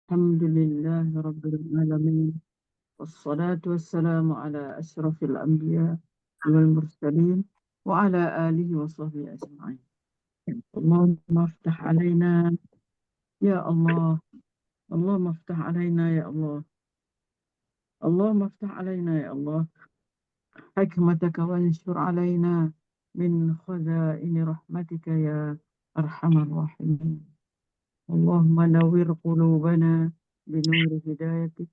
الحمد لله رب العالمين، والصلاة والسلام على أشرف الأنبياء والمرسلين وعلى آله وصحبه أجمعين. اللهم افتح علينا يا الله، اللهم افتح علينا يا الله، اللهم افتح علينا يا الله حكمتك وانشر علينا من خزائن رحمتك يا أرحم الراحمين. اللهم نور قلوبنا بنور هدايتك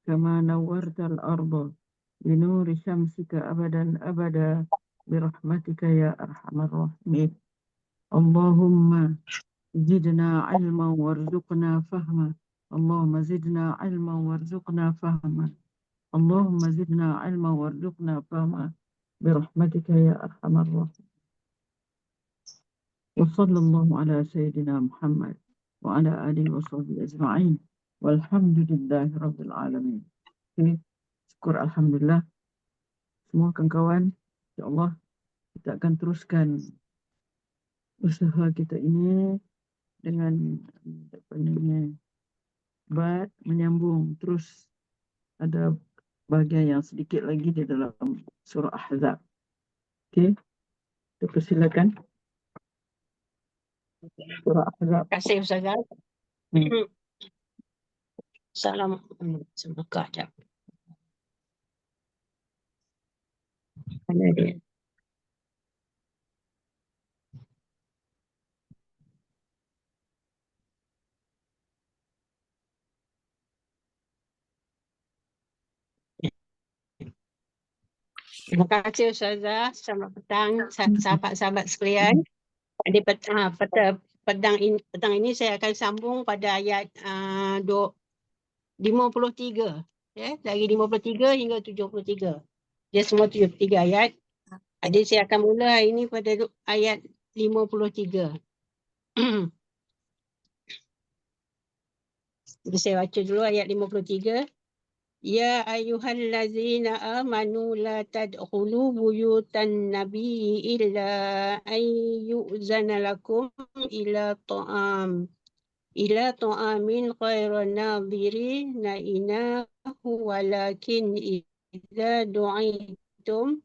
كما نورت الأرض بنور شمسك أبدا أبدا برحمتك يا أرحم الراحمين. اللهم زدنا علما وارزقنا فهما، اللهم زدنا علما وارزقنا فهما، اللهم زدنا علما وارزقنا فهما برحمتك يا أرحم الراحمين. وصلى الله على سيدنا محمد وعلى آله وصحبه أجمعين والحمد لله رب العالمين. Syukur Alhamdulillah semua kawan-kawan, insyaAllah kita akan teruskan usaha kita ini dengan menyambung terus. Ada bahagian yang sedikit lagi di dalam surah Ahzab. Okey, kita persilakan surah Ahzab. Terima kasih Ustazah. Salam. Semoga jap. Mana dia? Terima kasih Ustazah. Selamat petang sahabat-sahabat sekalian. Di petang ini saya akan sambung pada ayat 53. Ya, dari 53 hingga 73. Dia semua 73 ayat. Jadi saya akan mula ini pada ayat 53. Jadi saya baca dulu ayat 53. Ya ayyuhallazina amanu la tadkhulu buyutan nabiyyi illa an yu'zana lakum ila ta'amin ghayra nadhirina inahu walakin idza du'itum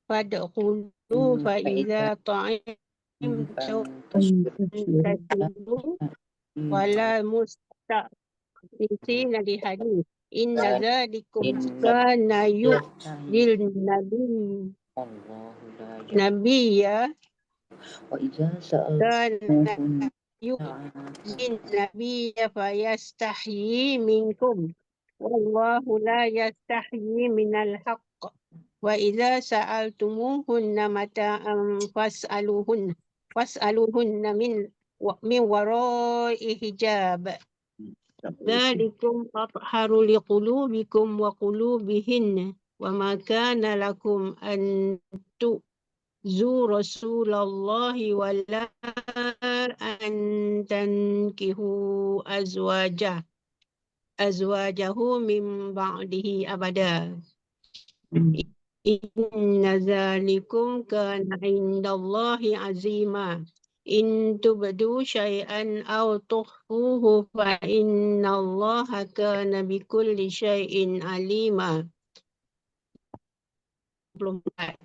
fadkhulu fa idza ta'imtum fantasiru wala mustaqsina li hadith. Inna dzalikum kana yu'dil nabiyya wa idza sa'altum yu'dil nabiyya fayastahyi minkum wallahu la yastahyi minal haqq wa idza sa'altumuhunna mata'an fas'aluhunna min wara'i hijab. Dzalikum atharu liqulubikum wa qulubihin wa ma kana lakum an tu'zu rasulallahi wa la an tankihu azwajahu min ba'dihi abada. Inna dzalikum kana indallahi azima. In tubdu syai'an aw tukhfuhu fa innallaha kana bikulli syai'in alima. 24.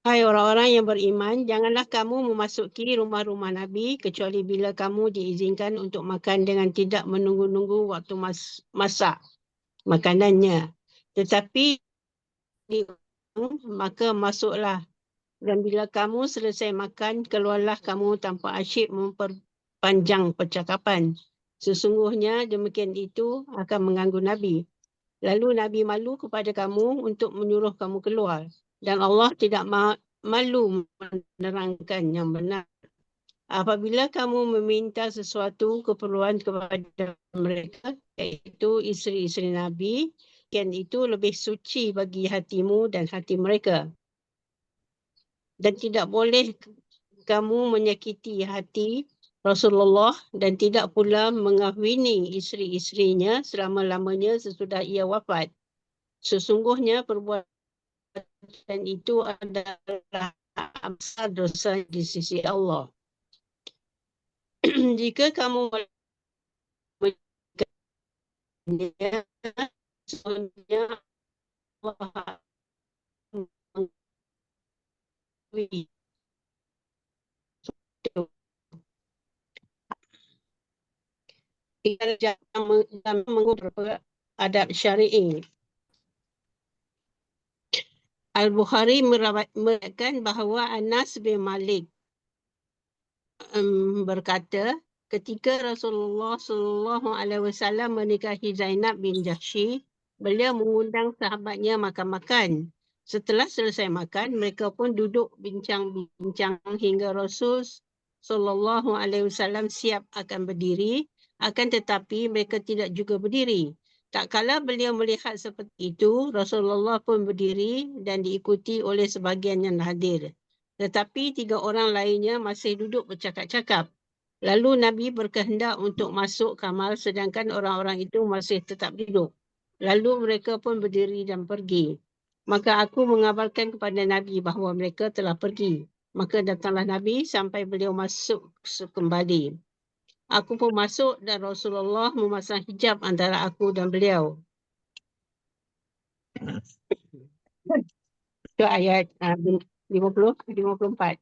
Hai orang-orang yang beriman, janganlah kamu memasuki rumah-rumah Nabi kecuali bila kamu diizinkan untuk makan dengan tidak menunggu-nunggu waktu masak makanannya. Tetapi maka masuklah. Dan bila kamu selesai makan, keluarlah kamu tanpa asyik memperpanjang percakapan. Sesungguhnya demikian itu akan mengganggu Nabi. Lalu Nabi malu kepada kamu untuk menyuruh kamu keluar. Dan Allah tidak malu menerangkan yang benar. Apabila kamu meminta sesuatu keperluan kepada mereka, iaitu isteri-isteri Nabi, dan itu lebih suci bagi hatimu dan hati mereka. Dan tidak boleh kamu menyakiti hati Rasulullah dan tidak pula mengahwini isteri-isterinya selama-lamanya sesudah ia wafat. Sesungguhnya perbuatan itu adalah besar dosa di sisi Allah. Jika kamu Sesungguhnya Allah mengetahui. Ia jangan mengubah adab syari'i. Al-Bukhari meriwayatkan bahawa Anas bin Malik berkata, ketika Rasulullah SAW menikahi Zainab bin Jahsy, beliau mengundang sahabatnya makan-makan. Setelah selesai makan, mereka pun duduk bincang-bincang hingga Rasul SAW siap akan berdiri, akan tetapi mereka tidak juga berdiri. Tak kala beliau melihat seperti itu, Rasulullah pun berdiri dan diikuti oleh sebahagian yang hadir. Tetapi 3 orang lainnya masih duduk bercakap-cakap. Lalu Nabi berkehendak untuk masuk kamar sedangkan orang-orang itu masih tetap duduk. Lalu mereka pun berdiri dan pergi. Maka aku mengabarkan kepada Nabi bahawa mereka telah pergi. Maka datanglah Nabi sampai beliau masuk kembali. Aku pun masuk dan Rasulullah memasang hijab antara aku dan beliau. Itu ayat 54.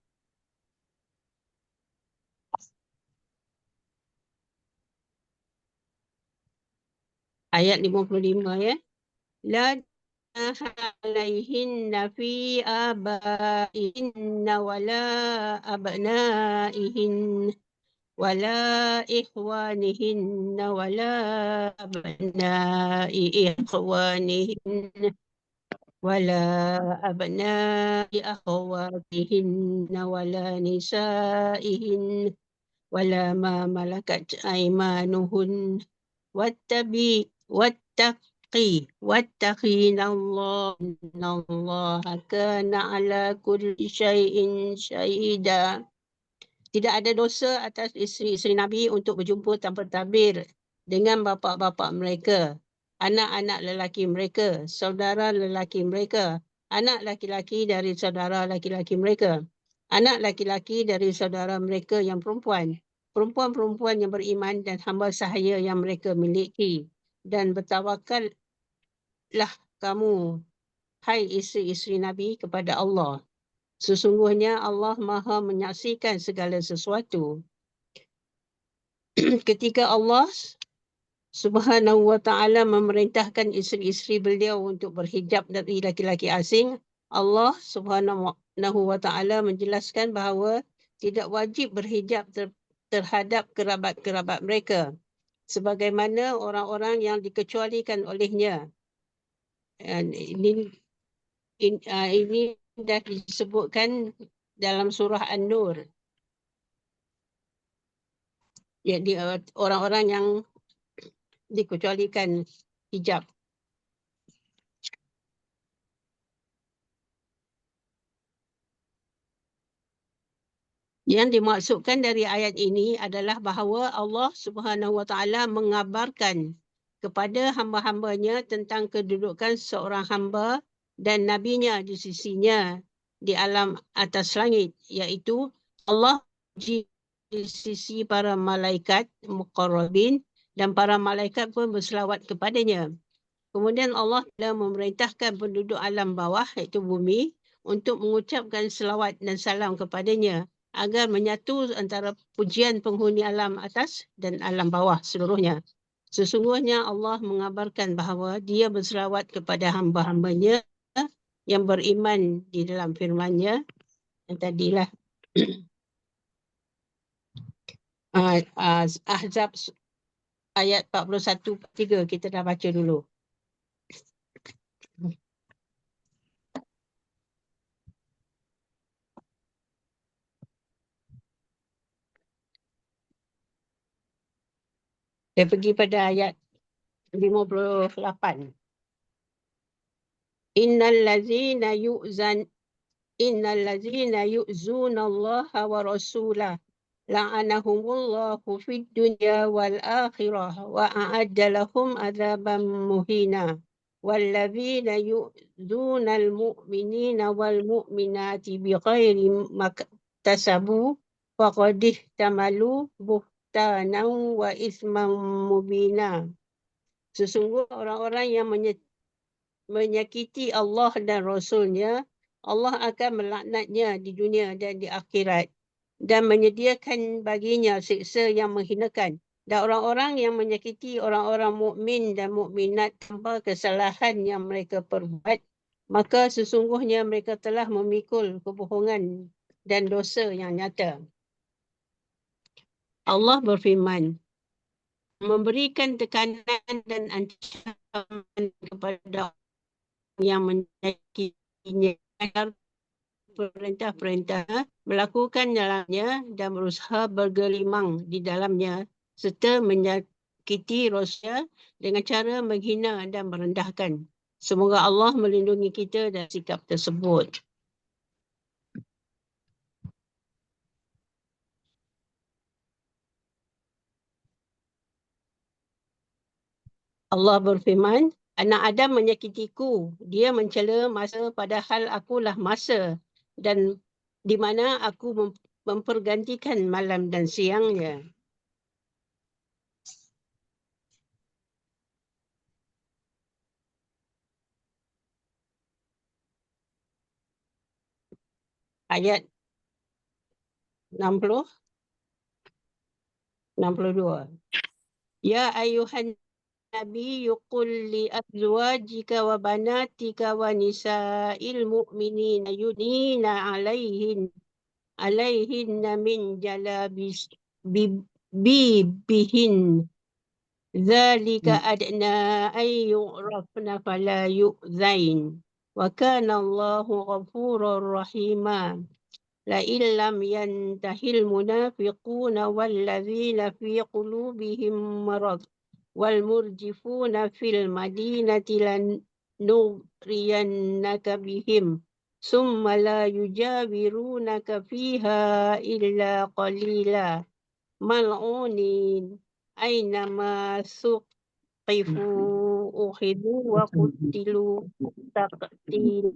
Ayat 55 ya. La alaihinna fi abaihinna wala abnaihin wala ikhwanihinna wala abnai ikhwanihin wala abnai akhwatihinna wala nisaihin wala ma malakat aimanuhun wattaqina Allah innallaha kana ala kulli syai'in syahida. Tidak ada dosa atas isteri-isteri Nabi untuk berjumpa tanpa tabir dengan bapa-bapa mereka, anak-anak lelaki mereka, saudara lelaki mereka, anak laki-laki dari saudara laki-laki mereka, anak laki-laki dari saudara mereka yang perempuan, perempuan-perempuan yang beriman dan hamba sahaya yang mereka miliki. Dan bertawakallah kamu, hai isteri-isteri Nabi, kepada Allah. Sesungguhnya Allah Maha menyaksikan segala sesuatu. Ketika Allah Subhanahu wa ta'ala memerintahkan isteri-isteri beliau untuk berhijab dari laki-laki asing, Allah Subhanahu wa ta'ala menjelaskan bahawa tidak wajib berhijab terhadap kerabat-kerabat mereka, sebagaimana orang-orang yang dikecualikan olehnya. Ini dah disebutkan dalam surah An-Nur. Jadi orang-orang yang dikecualikan hijab. Yang dimaksudkan dari ayat ini adalah bahawa Allah Subhanahu wa ta'ala mengabarkan kepada hamba-hambanya tentang kedudukan seorang hamba dan nabinya di sisinya di alam atas langit, iaitu Allah di sisi para malaikat muqarrabin dan para malaikat pun berselawat kepadanya. Kemudian Allah telah memerintahkan penduduk alam bawah iaitu bumi untuk mengucapkan selawat dan salam kepadanya agar menyatu antara pujian penghuni alam atas dan alam bawah seluruhnya. Sesungguhnya Allah mengabarkan bahawa Dia berselawat kepada hamba-hambanya yang beriman di dalam firman-Nya yang tadilah Ahzab ayat 41-3 kita dah baca dulu. Saya pergi pada ayat 58. Innal ladzina yu'zuna Allah wa rasulah la'anahumullahu fid dunya wal akhirah wa a'adda lahum adzaban muhina. Walladzina yu'zuna al-mu'minina wal mu'minati bighairi maktasabu faqad ihtamalu buhtanan wa isman mubina. Sesungguh orang-orang yang menyakiti Allah dan Rasulnya, Allah akan melaknatnya di dunia dan di akhirat dan menyediakan baginya siksa yang menghinakan. Dan orang-orang yang menyakiti orang-orang mukmin dan mukminat tanpa kesalahan yang mereka perbuat, maka sesungguhnya mereka telah memikul kebohongan dan dosa yang nyata. Allah berfirman, memberikan tekanan dan ancaman kepada orang yang menyakitinya agar perintah-perintah melakukan dalamnya dan berusaha bergelimang di dalamnya serta menyakiti Rasulnya dengan cara menghina dan merendahkan. Semoga Allah melindungi kita dari sikap tersebut. Allah berfirman, anak Adam menyakitiku, dia mencela masa padahal akulah masa dan di mana aku mempergantikan malam dan siangnya. Ayat 60, 62. Ya ayuhan Nabi qul li azwajika wa banatika wa nisa'il mu'minina yudnina alaihinna min jalabis bihin zalika adna ay yu'rafna fala yu'zain wa kana Allahu ghafurur rahima. لئن لم ينتهي المنافقون والذين في قلوبهم مرض والمرجفون في المدينة لنغرينك بهم ثم لا يجاورونك فيها إلا قليلا ملعونين أينما ثقفوا أخذوا وقتلوا تقتيلا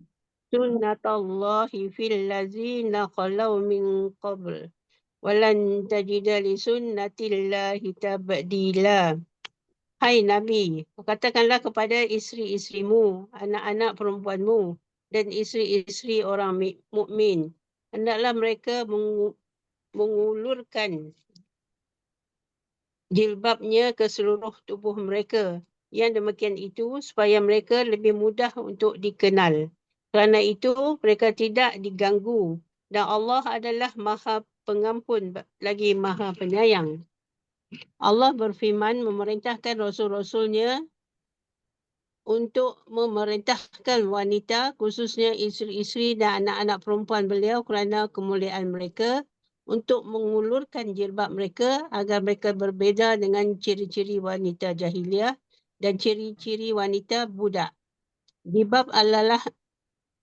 سنة الله في الذين خلوا من قبل ولن تجد لسنة الله تبديلا. Hai Nabi, katakanlah kepada isteri-isterimu, anak-anak perempuanmu dan isteri-isteri orang mukmin, hendaklah mereka mengulurkan jilbabnya ke seluruh tubuh mereka. Yang demikian itu supaya mereka lebih mudah untuk dikenal. Kerana itu mereka tidak diganggu dan Allah adalah Maha Pengampun lagi Maha Penyayang. Allah berfirman memerintahkan Rasul-Rasulnya untuk memerintahkan wanita khususnya isteri-isteri dan anak-anak perempuan beliau kerana kemuliaan mereka untuk mengulurkan jilbab mereka agar mereka berbeza dengan ciri-ciri wanita jahiliah dan ciri-ciri wanita budak. Jilbab adalah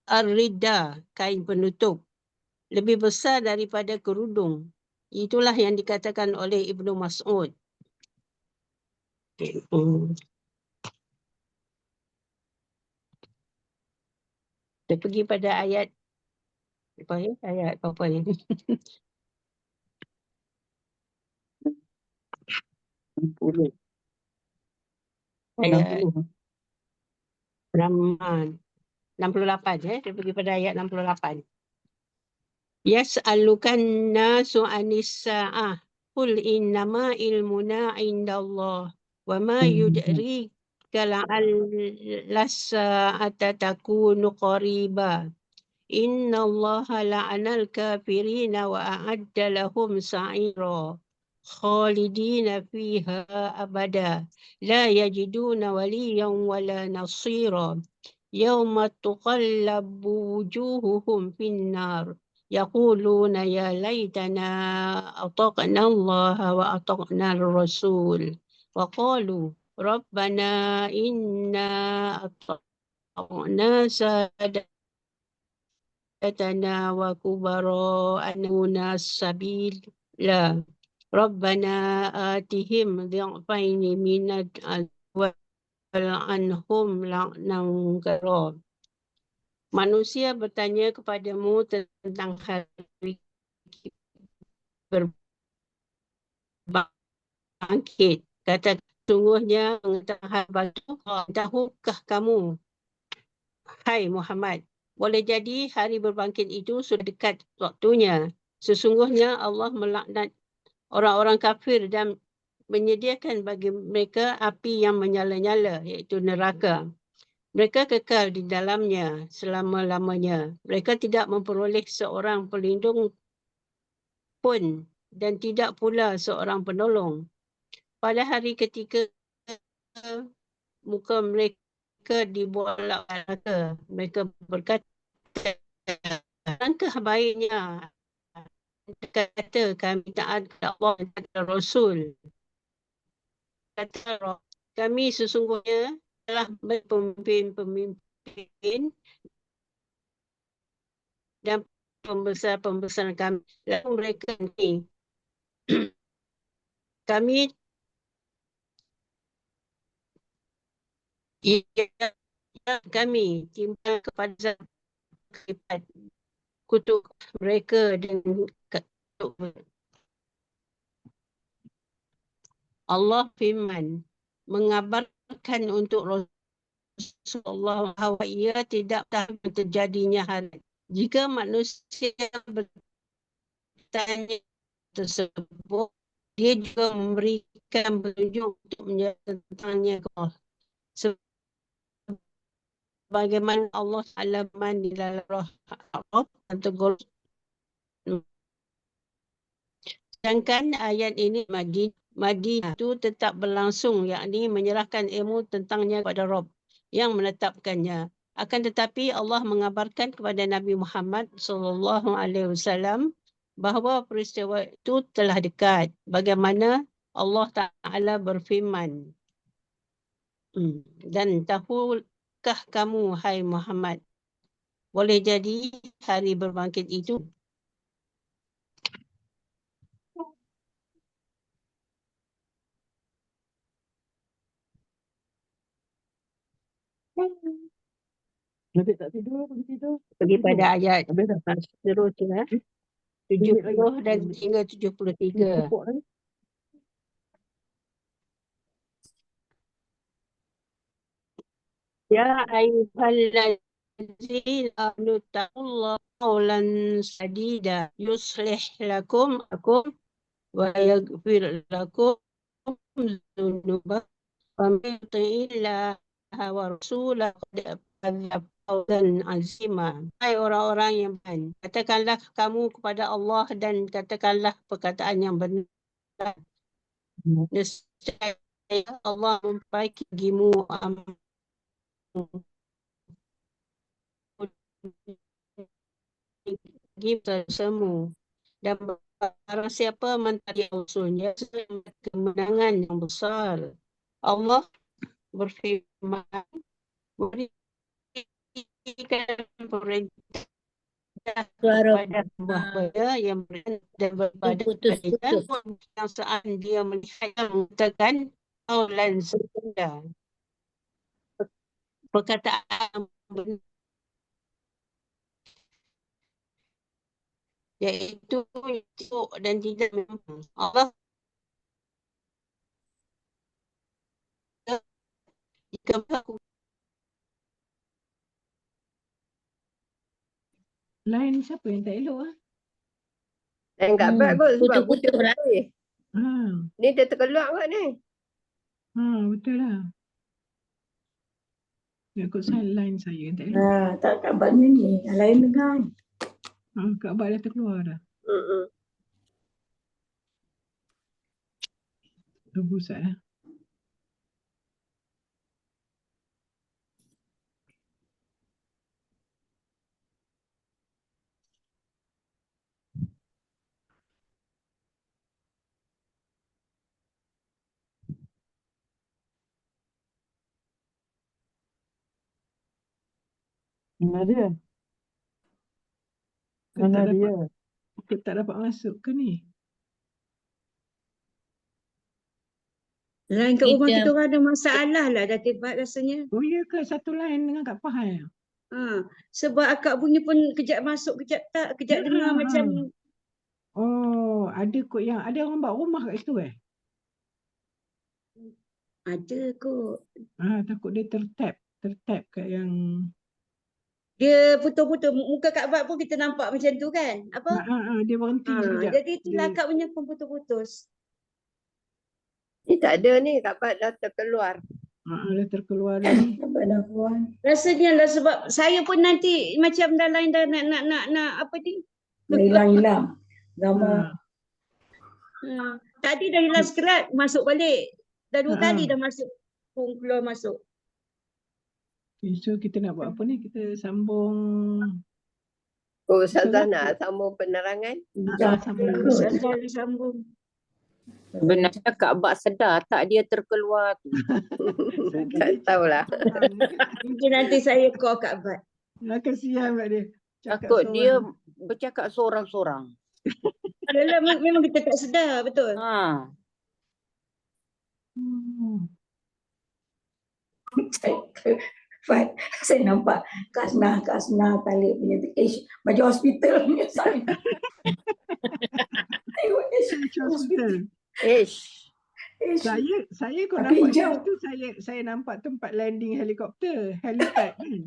ar-ridda, kain penutup, lebih besar daripada kerudung. Itulah yang dikatakan oleh Ibnu Mas'ud. Kita pergi pada ayat apa ya? Ayat apa ni? Ayat 68 ya. Kita pergi pada ayat 68. Yas'alukan nasu anis sa'ah qul innama ilmuna indallah wa ma yudrika la'alla sa'ata takunu qariba innallaha la'anal kafirina wa a'adda lahum sa'ira khalidina fiha abada la yajiduna waliyan wala nasira yawma tuqallabu wujuhuhum finnar يقولون يا ليتنا أطعنا الله وأطعنا الرسول وقالوا ربنا إنا أطعنا سادتنا وكبراءنا السبيل لا ربنا آتهم ضعفين من العذاب والعنهم لعنا كبيرا. Manusia bertanya kepadamu tentang hari berbangkit. Kata sesungguhnya pengetahuan batu. Tahukah kamu, hai Muhammad, boleh jadi hari berbangkit itu sudah dekat waktunya. Sesungguhnya Allah melaknat orang-orang kafir dan menyediakan bagi mereka api yang menyala-nyala, iaitu neraka. Mereka kekal di dalamnya selama-lamanya. Mereka tidak memperoleh seorang pelindung pun dan tidak pula seorang penolong. Pada hari ketika muka mereka dibolak-balik, mereka berkata, alangkah baiknya kata kami taat kepada Allah dan kepada Rasul. Kata kami sesungguhnya telah berpemimpin-pemimpin dan pembesar-pembesar kami. Lalu mereka ni kami kami timbal kepada kutuk mereka dan Allah firman mengabarkan untuk Rasulullah bahawa ia tidak tahu terjadinya hari. Jika manusia bertanya tersebut, dia juga memberikan petunjuk untuk menyatakannya ke Allah. Bagaimana Allah Ta'ala di dalam roh Arab atau Qur'an. Sedangkan ayat ini Madinah itu tetap berlangsung, yakni menyerahkan ilmu tentangnya kepada Rabb yang menetapkannya. Akan tetapi Allah mengabarkan kepada Nabi Muhammad SAW bahawa peristiwa itu telah dekat. Bagaimana Allah Ta'ala berfirman. Dan tahukah kamu, hai Muhammad, boleh jadi hari berbangkit itu Lebih tak tidur, pergi tidur. pergi pada ayat Habis dah. seterusnya 70 dan hingga 73. Tepuk lagi. Ya ayyuhallazina amanu taqullaha qawlan sadida yuslih lakum wa yaghfir lakum dzunubakum wa man yuti'illaha wa rasulahu faqad faza fawzan 'azima. Hai orang-orang yang beriman, katakanlah kamu kepada Allah dan katakanlah perkataan yang benar. Nescaya Allah memperbaiki bagimu semu dan barang siapa mentaati Rasulnya kemenangan yang besar. Allah berfirman, berikan perintah kepada hamba yang beriman dan berpada kepadanya yang saat dia melihat mengatakan kaulan sedang perkataan iaitu dan tidak memang Allah jika berlaku Line siapa yang tak elok ah? Yang kat bag kot sebab Putus-putus lah. Ni dia terkeluar kot ni. Betul lah. Dia ikut line saya yang tak elok. Tak kat abangnya ni. Yang lain dengar. Kak Abang dah terkeluar dah. Rebus lah. Mana dia? Mana dia? Aku tak dapat masuk ke ni? Lain kat rumah kita orang ada masalah lah dah tiba rasanya. Oh ya ke? Satu line dengan Kak Fahal? Sebab akak bunyi pun kejap masuk, kejap tak, kejap dengar macam. Oh, ada kot yang ada orang bawa rumah kat situ Ada kot. Takut dia tertap kat yang Dia putus-putus. Muka Kaabah pun kita nampak macam tu kan. Apa? dia berhenti sekejap. Jadi itulah Dia, akak punya pun putus-putus. Ni tak ada ni, Kaabah dah terkeluar. dah terkeluar dah ni. Dapat dah keluar. Rasanya lah sebab saya pun nanti macam dah lain dah nak apa ni. Dah hilang-hilang. Gambar. Tadi dah hilang sekerat, masuk balik. Dah 2 Ha, ha. kali dah masuk. Pun keluar masuk. Okay, so kita nak buat apa ni? Kita sambung. Oh, Ustazah Ustazah? nak sambung penerangan? Sambung. Saya dah sambung. Sebenarnya Kak Bak sedar tak dia terkeluar tu. Tak tahulah. Mungkin nanti saya call Kak Bat. Kasihan pula dia. Cakap Takut seorang. dia bercakap seorang-seorang. Yalah, memang kita tak sedar, betul. Ha. Fat, saya nampak Kak Asnah Talib punya baju hospital punya sign. Tengok Hospital. Ish. Saya kau Tapi nampak hijau. tu saya nampak tempat landing helikopter, helipad kan.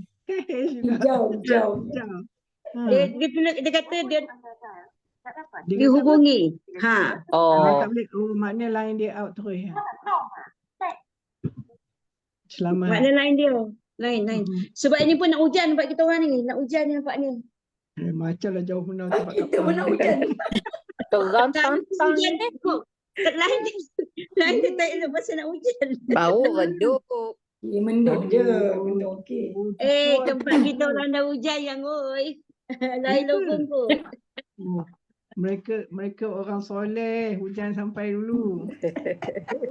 Juga. Hijau. Hijau. Dia kata dia Dia dihubungi. Oh. tak boleh. Maknanya line dia out terus. Selamat. Makna lain dia. Lain. Sebab ini pun nak hujan nampak kita orang ni. Nak hujan ni nampak ni. Macam lah jauh menang tempat Kita pun nak hujan. Terang Tak tantang hujan ni. kok. Lain dia tak elok pasal nak hujan. Bau redup. Menduk je. Menduk okey. Tempat kita orang dah hujan yang oi. Lain logong pun. Mereka orang soleh, hujan sampai dulu. Dia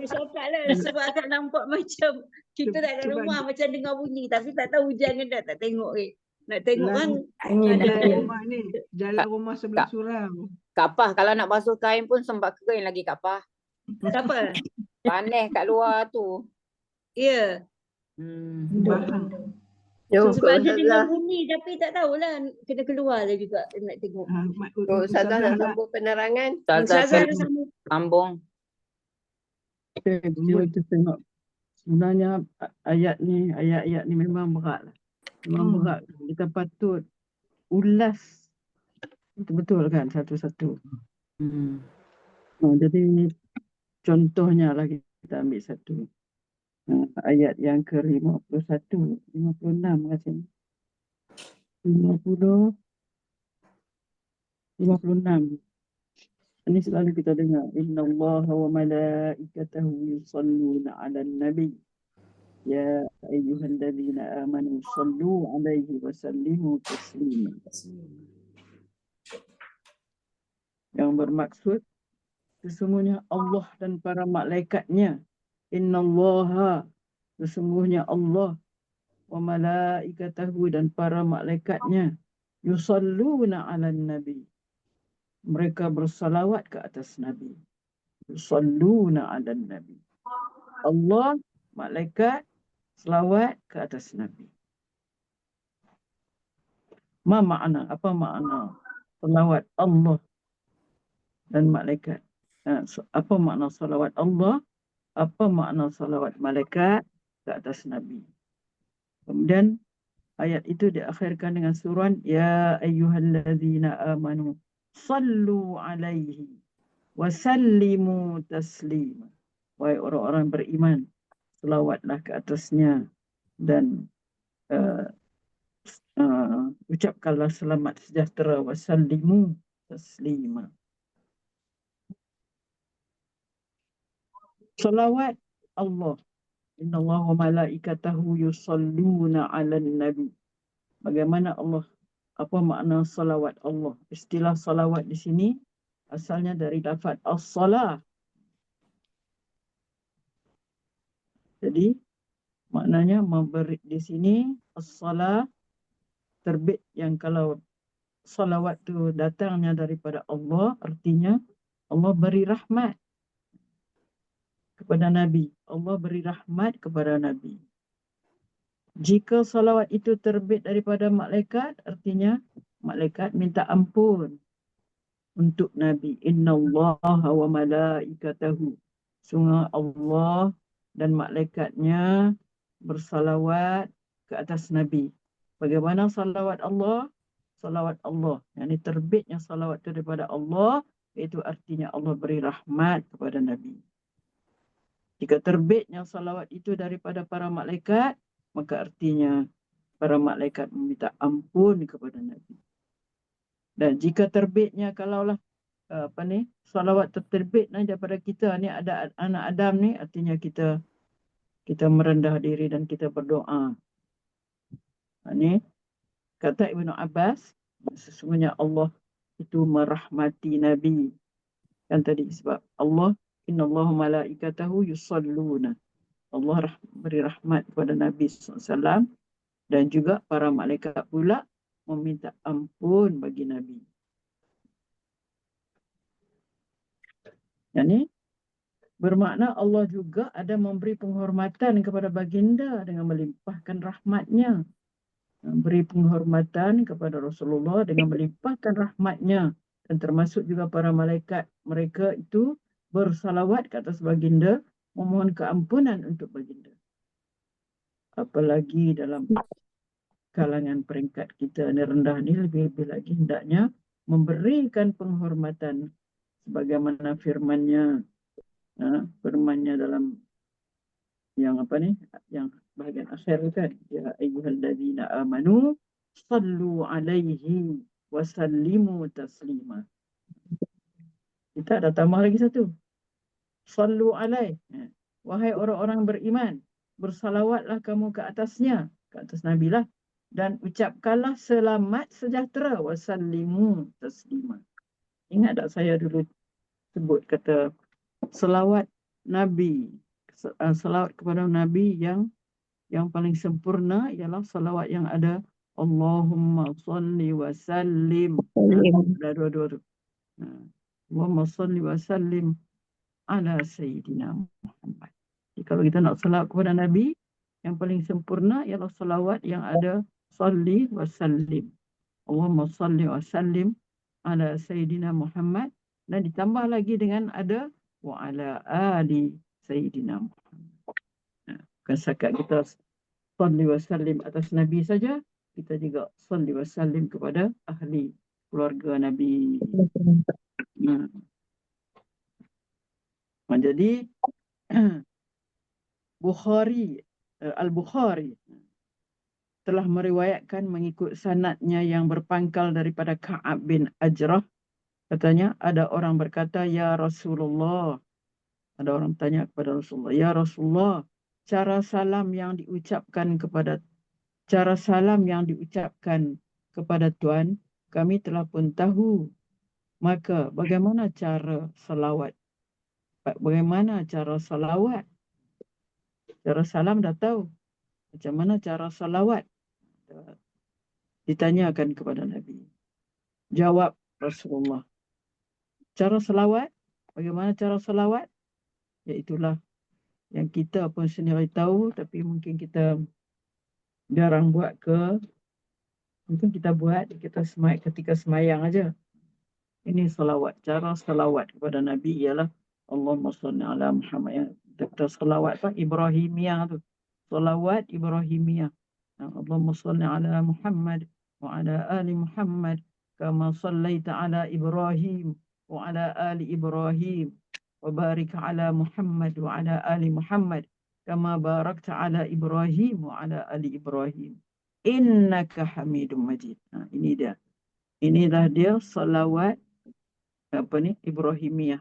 cakap lah sebab akak nampak macam kita tak ada Sebab- rumah macam dengar bunyi tapi tak tahu hujan ke tak tengok Nak tengok kan Angin Ada- Jalan rumah ni, jalan rumah sebelah surau. Kak Pah kalau nak basuh kain pun sempat kering lagi Kak Pah. tak apa. Panas kat luar tu. Ya. Bahang. Yo, Sebab ada dengar Ustazah. bunyi tapi tak tahulah kena keluar lah juga nak tengok. Ustazah nak sambung penerangan? Ustazah Ustazah ada sama. sambung. Kita tengok sebenarnya ayat-ayat ni memang berat lah. Memang berat. Kita patut ulas betul-betul kan satu-satu. Jadi contohnya lah kita ambil satu. Ayat yang ke-51, 56 rasanya. 56. Ini selalu kita dengar. Inna Allah wa malaikatahu yusalluna ala nabi. Ya ayyuhalladzina amanu sallu alaihi wa sallimu taslima. Yang bermaksud sesungguhnya Allah dan para malaikatnya. Inna Allah, sesungguhnya Allah wa malaikatahu dan para malaikatnya yusalluna ala nabi. Mereka bersalawat ke atas Nabi. Yusalluna ala nabi. Allah, malaikat, selawat ke atas Nabi. Apa makna salawat Allah dan malaikat? Apa makna salawat Allah? Apa makna salawat malaikat ke atas Nabi? Kemudian ayat itu diakhirkan dengan suruhan ya ayyuhalladzina amanu sallu alaihi wa sallimu taslima. Wahai orang-orang beriman, selawatlah ke atasnya dan ucapkanlah selamat sejahtera wa sallimu taslima. Salawat Allah. Inna Allah wa malaikatahu yusalluna ala nabi. Bagaimana Allah? Apa makna salawat Allah? Istilah salawat di sini asalnya dari lafaz as-salah. Jadi maknanya memberi di sini as-salah terbit yang kalau salawat tu datangnya daripada Allah artinya Allah beri rahmat kepada Nabi. Allah beri rahmat kepada Nabi. Jika salawat itu terbit daripada malaikat, artinya malaikat minta ampun untuk Nabi. Inna Allah wa malaikatahu. Sungguh Allah dan malaikatnya bersalawat ke atas Nabi. Bagaimana salawat Allah? Salawat Allah. Yang ini terbitnya salawat itu daripada Allah, itu artinya Allah beri rahmat kepada Nabi. Jika terbitnya salawat itu daripada para malaikat, maka artinya para malaikat meminta ampun kepada Nabi. Dan jika terbitnya kalaulah salawat terbit daripada kita ni, ada anak Adam ni, artinya kita merendah diri dan kita berdoa. Ini kata Ibnu Abbas, sesungguhnya Allah itu merahmati Nabi. Kan tadi sebab Allah, innallaha malaikatahu yusalluna. Allah beri rahmat kepada Nabi SAW, dan juga para malaikat pula meminta ampun bagi Nabi. Yang ini bermakna Allah juga ada memberi penghormatan kepada baginda dengan melimpahkan rahmatnya. Beri penghormatan kepada Rasulullah dengan melimpahkan rahmatnya. Dan termasuk juga para malaikat, mereka itu bersalawat ke atas baginda, memohon keampunan untuk baginda. Apalagi dalam kalangan peringkat kita ni rendah ni, lebih-lebih lagi hendaknya memberikan penghormatan sebagaimana firman-Nya dalam yang yang bahagian akhir kan, ya ayyuhalladzina amanu sallu alaihi wa sallimu taslima. Kita ada tambah lagi satu, sallu alaihi, wahai orang-orang beriman, bersalawatlah kamu ke atasnya, ke atas Nabi lah, dan ucapkanlah selamat sejahtera, wa sallimu taslima. Ingat tak saya dulu sebut kata selawat Nabi, selawat kepada Nabi yang paling sempurna ialah selawat yang ada Allahumma salli wa sallim. Ada dua-dua tu. Allahumma salli wa sallim ala Sayyidina Muhammad. Jadi, kalau kita nak selawat kepada Nabi, yang paling sempurna ialah selawat yang ada salli wa sallim. Allahumma salli wa sallim ala Sayyidina Muhammad, dan ditambah lagi dengan ada wa ala ali Sayyidina Muhammad. Bukan sekat kita salli wa sallim atas Nabi saja, kita juga salli wa sallim kepada ahli keluarga Nabi. Jadi Al-Bukhari telah meriwayatkan mengikut sanadnya yang berpangkal daripada Ka'ab bin Ajrah. Katanya ada orang berkata, ya Rasulullah. Ada orang tanya kepada Rasulullah, ya Rasulullah, cara salam yang diucapkan kepada Tuhan, kami telah pun tahu. Maka bagaimana cara salawat? Bagaimana cara salawat? Cara salam dah tahu. Macam mana cara salawat? Ditanyakan kepada Nabi. Jawab Rasulullah, cara salawat, bagaimana cara salawat? Iaitulah yang kita pun sendiri tahu, tapi mungkin kita jarang buat ke. Mungkin kita buat ketika semayang aja. Ini salawat. Cara salawat kepada Nabi ialah Allahumma salli ala Muhammad. Kita salawat Ibrahimiyah tu. Salawat Ibrahimiyah. Allahumma salli ala Muhammad wa ala ali Muhammad kama sallaita ala Ibrahim wa ala ali Ibrahim wa barik ala Muhammad wa ala ali Muhammad kama barakta ala Ibrahim wa ala ali Ibrahim innaka Hamidum Majid. Ini dia. Inilah dia salawat Ibrahimiyah.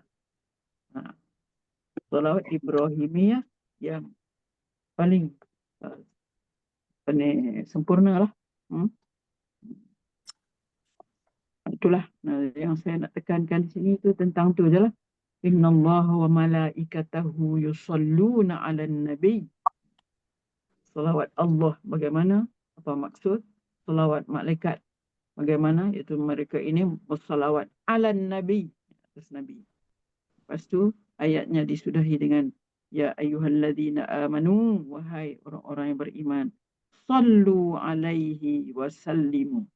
Salawat Ibrahimiyah yang paling sempurna lah. Itulah yang saya nak tekankan di sini, itu tentang tu je lah. Innallaha wa malaikatahu yusalluna 'alan nabi. Salawat Allah bagaimana? Apa maksud? Salawat malaikat bagaimana? Iaitu mereka ini bersalawat 'alan nabi, atas Nabi. Lepas tu ayatnya disudahi dengan ya ayyuhalladzina amanu, wahai orang-orang yang beriman, sallu alaihi wa sallimu.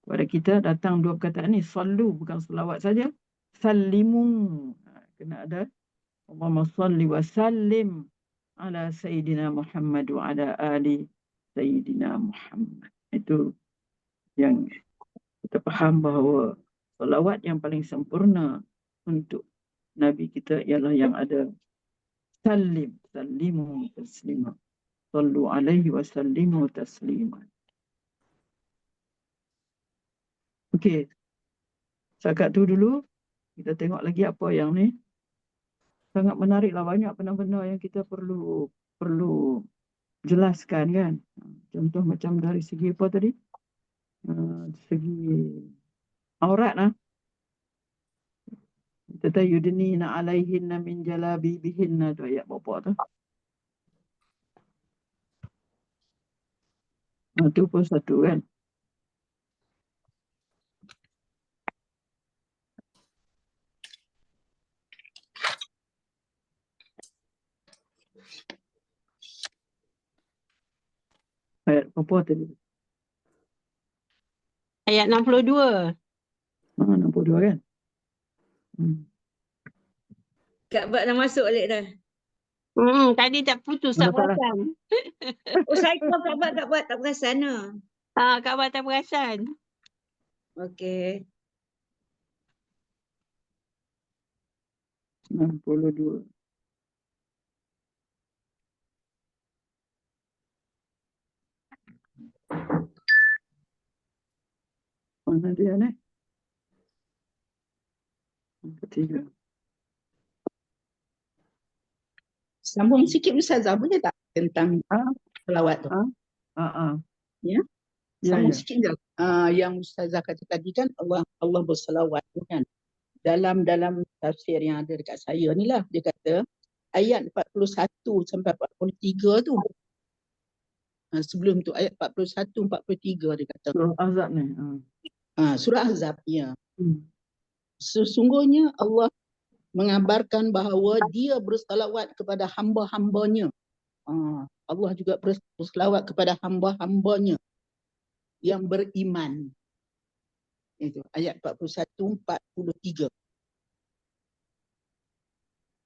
Kepada kita datang dua perkataan ni, sallu bukan selawat saja, sallimu. Kena ada Allahumma salli wa sallim ala Sayyidina Muhammad wa ala ali Sayyidina Muhammad. Itu yang kita faham bahawa salawat yang paling sempurna untuk Nabi kita ialah yang ada sallimu taslima. Sallu alaihi wa sallimu taslima. Okey. Setakat tu dulu. Kita tengok lagi apa yang ni. Sangat menariklah, banyak benda-benda yang kita perlu jelaskan kan. Contoh macam dari segi apa tadi? Segi aurat lah. Kita yudnina alaihinna min jalabibihinna tu ayat berapa tu? Itu pun satu kan. Ayat berapa tadi? Ayat 62. 62 kan? Kak Bat dah masuk balik dah. Tadi tak putus, tak Masalah. perasan. Oh, saya tahu Kak Bat tak perasan lah. Kak Bat tak perasan. Okey. 62. Mana dia ni? Ketiga. Sambung sikit Ustazah, boleh tak tentang selawat tu? Ya? Sambung sikit je. Yang Ustazah kata tadi kan Allah berselawat tu kan. Dalam tafsir yang ada dekat saya ni lah, dia kata ayat 41 sampai 43 tu. Sebelum tu ayat 41 43 dia kata. Surah Ahzab ni. Surah Ahzab, ya. Sesungguhnya Allah mengabarkan bahawa dia berselawat kepada hamba-hambanya. Allah juga berselawat kepada hamba-hambanya yang beriman. Itu ayat 41-43.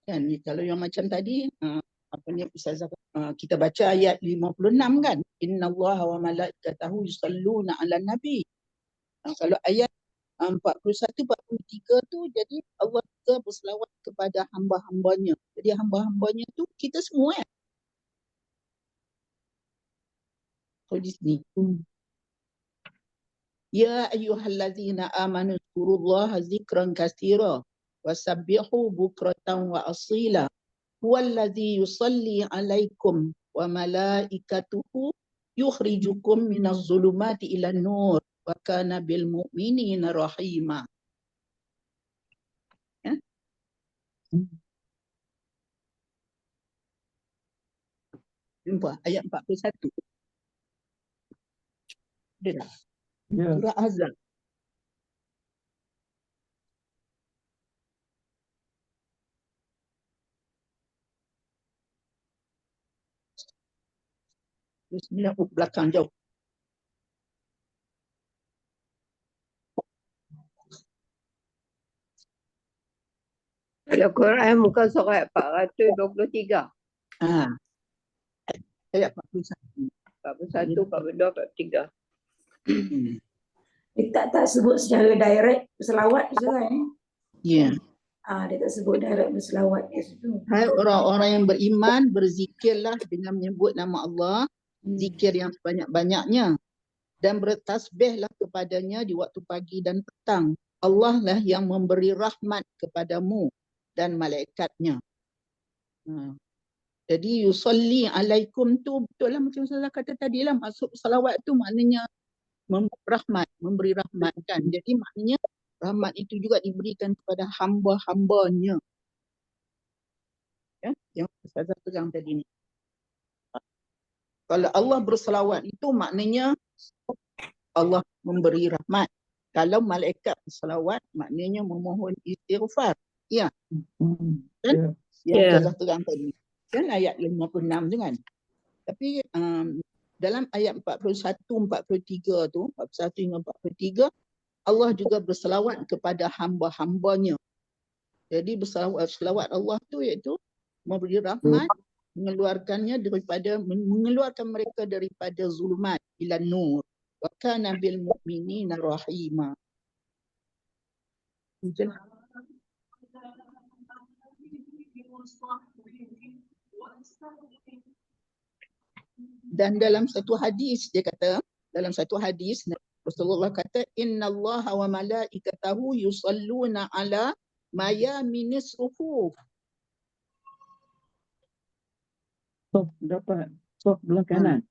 Kan kalau yang macam tadi Ustazah, kita baca ayat 56 kan, innallaha wa malaikatahu yusalluna 'alan nabi. Kalau ayat 41-43 tu, jadi Allah juga berselawat kepada hamba-hambanya. Jadi hamba-hambanya tu kita semua kan. So di sini. Ya ayyuhallazina amanu zkurullaha zikran katsira wasabbihu bukratan wa asila. Huwallazi yusalli 'alaikum wa malaikatuhu yukhrijukum minaz zulumati ilan nur wa kana bil mu'minina rahima. Ya? Jumpa ayat 41. Ada tak? Ya. Surah Ahzab. Bismillah, belakang jauh. Al-Quran muka surat 423. Ayat 41. 41, 42, 43. Dia tak sebut secara direct berselawat Ustazah ni. Ya. Dia tak sebut direct berselawat kat situ. Hai orang-orang yang beriman, berzikirlah dengan menyebut nama Allah, zikir yang sebanyak-banyaknya, dan bertasbihlah kepadanya di waktu pagi dan petang. Allah lah yang memberi rahmat kepadamu dan malaikatnya. Jadi yusalli alaikum tu betul lah macam saya kata tadi lah, masuk salawat tu maknanya memberi rahmat kan. Jadi maknanya rahmat itu juga diberikan kepada hamba-hambanya. Ya, yang saya pegang tadi ni. Kalau Allah berselawat itu maknanya Allah memberi rahmat. Kalau malaikat berselawat maknanya memohon istighfar. Ya. Kan? Yang saya pegang tadi. Kan ayat 56 tu kan. Tapi dalam ayat 41-43 tu, 41 hingga 43, Allah juga berselawat kepada hamba-hambanya. Jadi berselawat Allah tu iaitu memberi rahmat, mengeluarkan mereka daripada zulumat ila nur. Wa kana bil mu'minina rahima. Betul? Dan dalam satu hadis dia kata, dalam satu hadis Rasulullah kata, innallaha wa malaikatahu yusalluna ala mayaminis sufuf. Soft dapat. Soft belah kanan.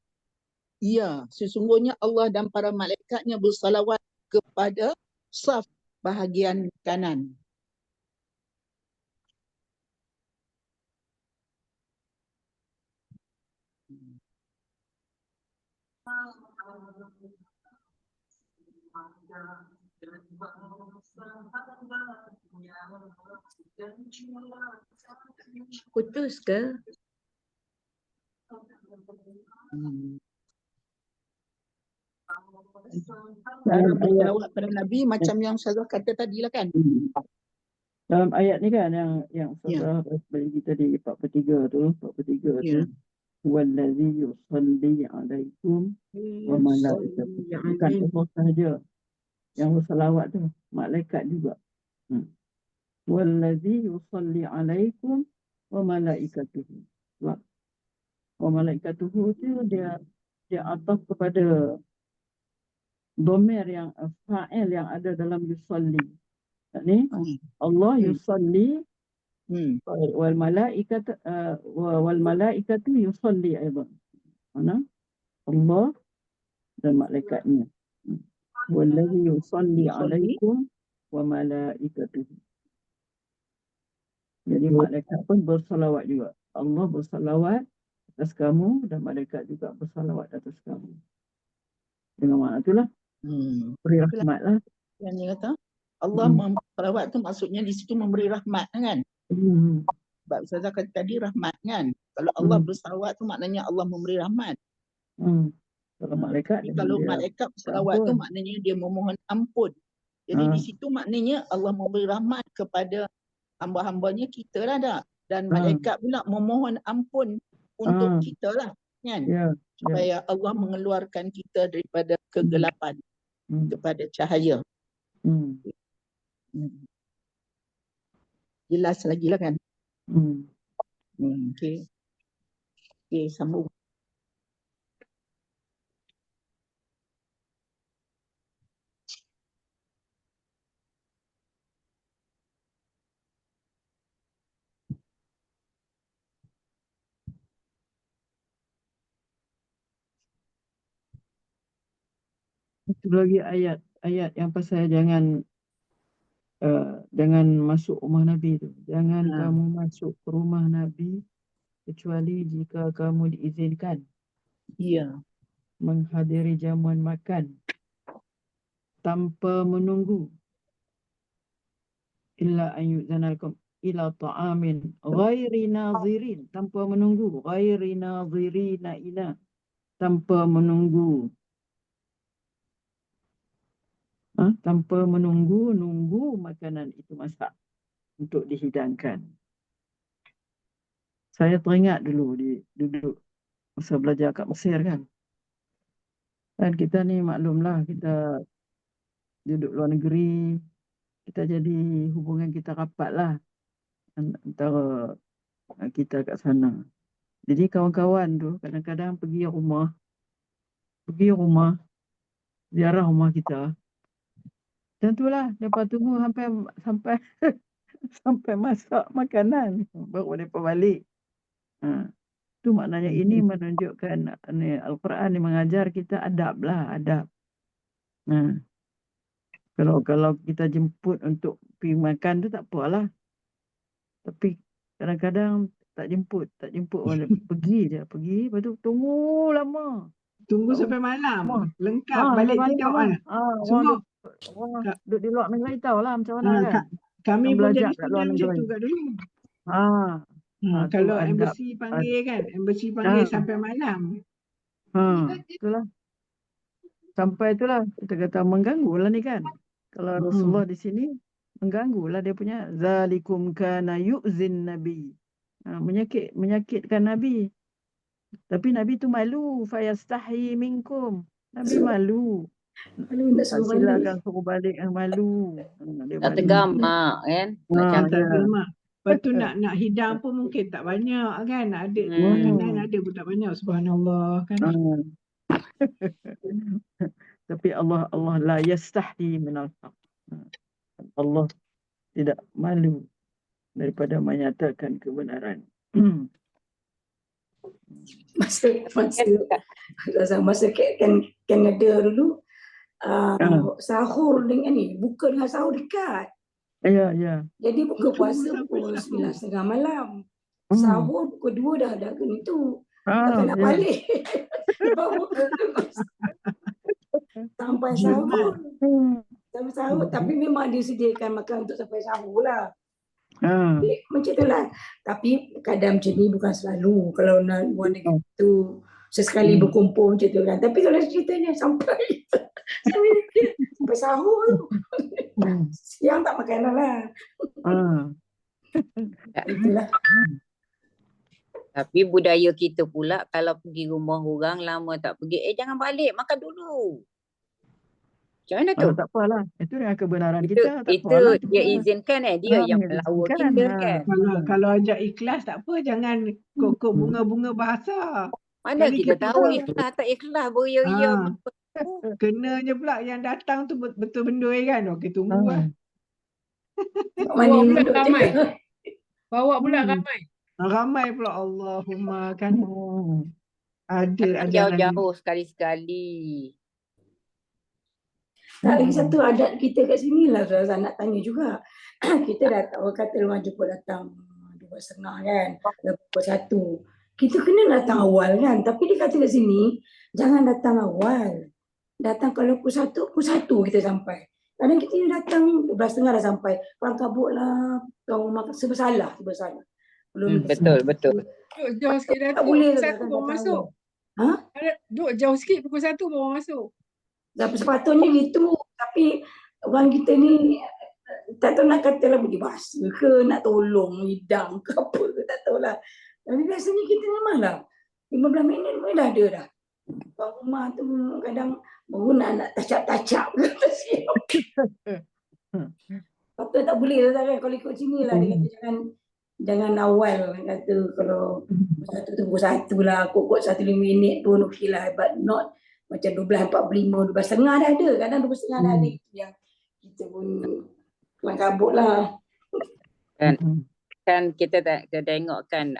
Ya, sesungguhnya Allah dan para malaikatnya bersalawat kepada saf bahagian kanan. Putus ke? Cara bersalawat pada Nabi macam yang Ustazah kata tadi lah kan. Dalam ayat ni kan yang Ustazah bagi tadi 43 tu, 43 tu. Wallazi yusalli alaikum wa malaikatuhu. Bukan Allah sahaja yang bersalawat tu, malaikat juga. Wallazi yusalli alaikum wa malaikatuhu. Wa malaikatuhu tu dia atas kepada domir yang fa'il yang ada dalam yusalli. Ni Allah yusalli wal malaikatu yusalli aidan. Mana? Allah dan malaikatnya. Wallazi yusalli alaikum wa malaikatuhu. Jadi malaikat pun bersalawat juga. Allah bersalawat atas kamu dan malaikat juga bersalawat atas kamu. Dengan makna itulah. Beri rahmat lah. Yang dia kata Allah bersalawat tu maksudnya di situ memberi rahmat kan. Sebab Ustazah kata tadi rahmat kan. Kalau Allah bersalawat tu maknanya Allah memberi rahmat. Kalau malaikat bersalawat tu maknanya dia memohon ampun. Jadi di situ maknanya Allah memberi rahmat kepada hamba-hambanya kita lah dah. Dan malaikat pula memohon ampun untuk kita lah kan. Supaya Allah mengeluarkan kita daripada kegelapan kepada cahaya. Jelas lagi lah kan. Okey. Okey, sambung. Itu lagi ayat yang pasal jangan masuk rumah Nabi tu. Jangan kamu masuk ke rumah Nabi kecuali jika kamu diizinkan. Menghadiri jamuan makan tanpa menunggu. Illa an yu'zanalakum ila ta'amin ghairi nazirin, tanpa menunggu. Ghairi nazirina ila, tanpa menunggu. Tanpa menunggu makanan itu masak untuk dihidangkan. Saya teringat dulu duduk masa belajar kat Mesir kan. Dan kita ni maklumlah, kita duduk luar negeri, kita jadi hubungan kita rapat lah antara kita kat sana. Jadi kawan-kawan tu kadang-kadang pergi rumah, ziarah rumah kita. Dan itulah, lepas tunggu sampai masak makanan baru mereka balik. Itu maknanya ini menunjukkan Al-Quran ni mengajar kita adab lah, adab. Kalau kita jemput untuk pergi makan tu tak apalah. Tapi kadang-kadang tak jemput pergi lepas tu tunggu lama. Tunggu sampai malam. Lengkap balik tidur kan. Semua orang duduk di luar negeri tahulah macam mana kan. Kami pun jadi kat luar macam negeri tu kat dulu. tu Kalau adab. embassy panggil kan, embassy panggil sampai malam. Itulah. Sampai itulah kita kata mengganggulah ni kan. Kalau Rasulullah di sini mengganggulah dia punya zalikum kana yu'zin nabi. menyakitkan Nabi. Tapi Nabi tu malu, fayastahi minkum. Nabi malu. Lalu nak suruh balik. Silakan suruh balik yang malu. Dia Tak malu. tergamak kan. Macam Tak ya. terima. Lepas tu nak hidang pun mungkin tak banyak kan. Ada makanan ada pun tak banyak. Subhanallah kan. Tapi Allah la yastahi minal haq. Allah tidak malu daripada menyatakan kebenaran. Masa Kanada dulu sahur dengan ni, buka dengan sahur dekat. Ya. Jadi buka puasa pukul 9:30 malam. Sahur pukul 2 dah kena tu. Tak nak balik. Sampai sahur. Sampai sahur. Tapi memang dia sediakan makan untuk sampai sahur lah. Macam tu lah. Tapi kadang macam ni bukan selalu. Kalau nak buat negeri tu sesekali berkumpul macam tu kan. Tapi kalau ceritanya sampai sahur tu. Siang tak makan lah. Itulah. Tapi budaya kita pula kalau pergi rumah orang lama tak pergi, jangan balik, makan dulu. Macam mana tu? Tak apalah. Itu dengan kebenaran Itu, kita. Tak itu apalah. dia izinkan dia yang melawa kita kan. Kalau ajak ikhlas tak apa, jangan kokok bunga-bunga bahasa. Mana Kali kita kita tahu ikhlas tak ikhlas beria-ria. Kenanya pula yang datang tu betul bendoi kan. Okey, tunggu lah. Bawa pula ramai. Bawa pula ramai. Ramai pula Allahumma kan. Ada Jauh-jauh sekali-sekali. Lagi satu adat kita kat sini lah Zazan nak tanya juga. Kita dah tahu kata rumah jumpa datang 2:30 kan. Pukul 1. Kita kena datang awal kan. Tapi dia kata kat sini jangan datang awal. Datang kalau pukul 1 kita sampai. Kadang kita datang 12:30 dah sampai. Orang kabut lah. Orang rumah serba salah. Betul. Duduk jauh sikit dah Tak tu. boleh Pukul lah 1 baru masuk. Duduk jauh sikit pukul 1 baru masuk. Sepatutnya gitu. Tapi orang kita ni tak tahu nak kata lah bagi bahasa ke, nak tolong hidang ke apa ke, tak tahulah. Tapi biasanya kita memanglah 15 minit pun dah ada dah. Orang rumah tu kadang baru nak tacap-tacap ke atas siap. Patut tak boleh lah kan. Kalau ikut sini lah dia kata jangan awal kata kalau pukul 1 lah, kok 1 minit pun okey lah, but not macam 12:45, 12:30 dah ada. Kadang 12:30 dah ada. Yang kita pun kelang kabut lah. Kan kita tengok kan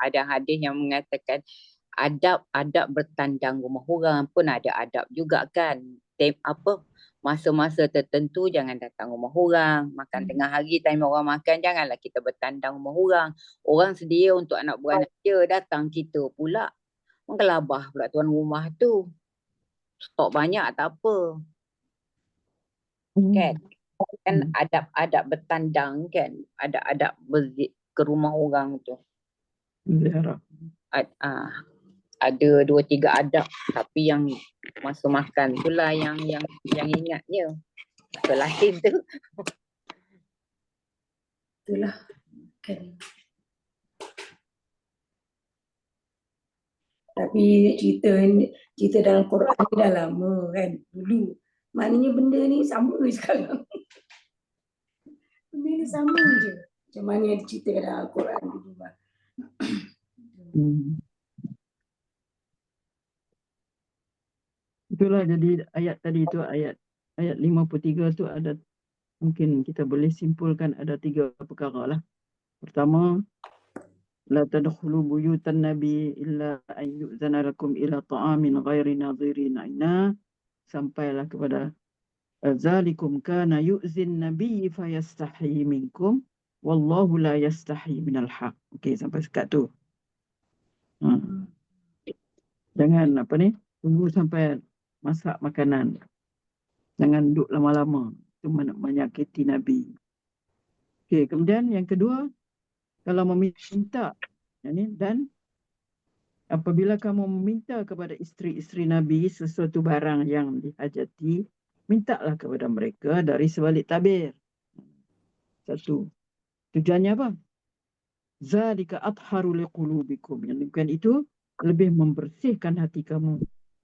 ada hadis yang mengatakan adab bertandang rumah orang pun ada adab juga kan. Masa-masa tertentu jangan datang rumah orang. Makan tengah hari, time orang makan, janganlah kita bertandang rumah orang. Orang sedia untuk anak beranak je, datang kita pula menggelabah pula tuan rumah tu. Stok banyak tak apa. Kan adab-adab bertandang kan. Adab ke rumah orang tu. Ada 2-3 adab, tapi yang masa makan itulah yang ingatnya. Masa lahir tu. Itulah kan. Tapi cerita dalam Quran ni dah lama kan, dulu. Maknanya benda ni sama sekarang. Benda ni sama je. Macam mana yang diceritakan dalam Quran dulu. Itulah jadi ayat tadi tu, ayat 53 tu ada, mungkin kita boleh simpulkan ada 3 perkara lah. Pertama, la tadkhulu buyutan nabi illa an yu'zana lakum ila ta'amin ghairi nadhirin ina, sampailah kepada zalikum kana yu'zin nabi fayastahi minkum wallahu la yastahi minal haq. Okey, sampai sekat tu. Jangan tunggu sampai masak makanan. Jangan duduk lama-lama. Itu menyakiti Nabi. Okey, kemudian yang kedua, kalau meminta, dan apabila kamu meminta kepada isteri-isteri Nabi sesuatu barang yang dihajati, mintalah kepada mereka dari sebalik tabir. Satu. Tujuannya apa? Zalika atharu liqulubikum. Yang demikian itu lebih membersihkan hati kamu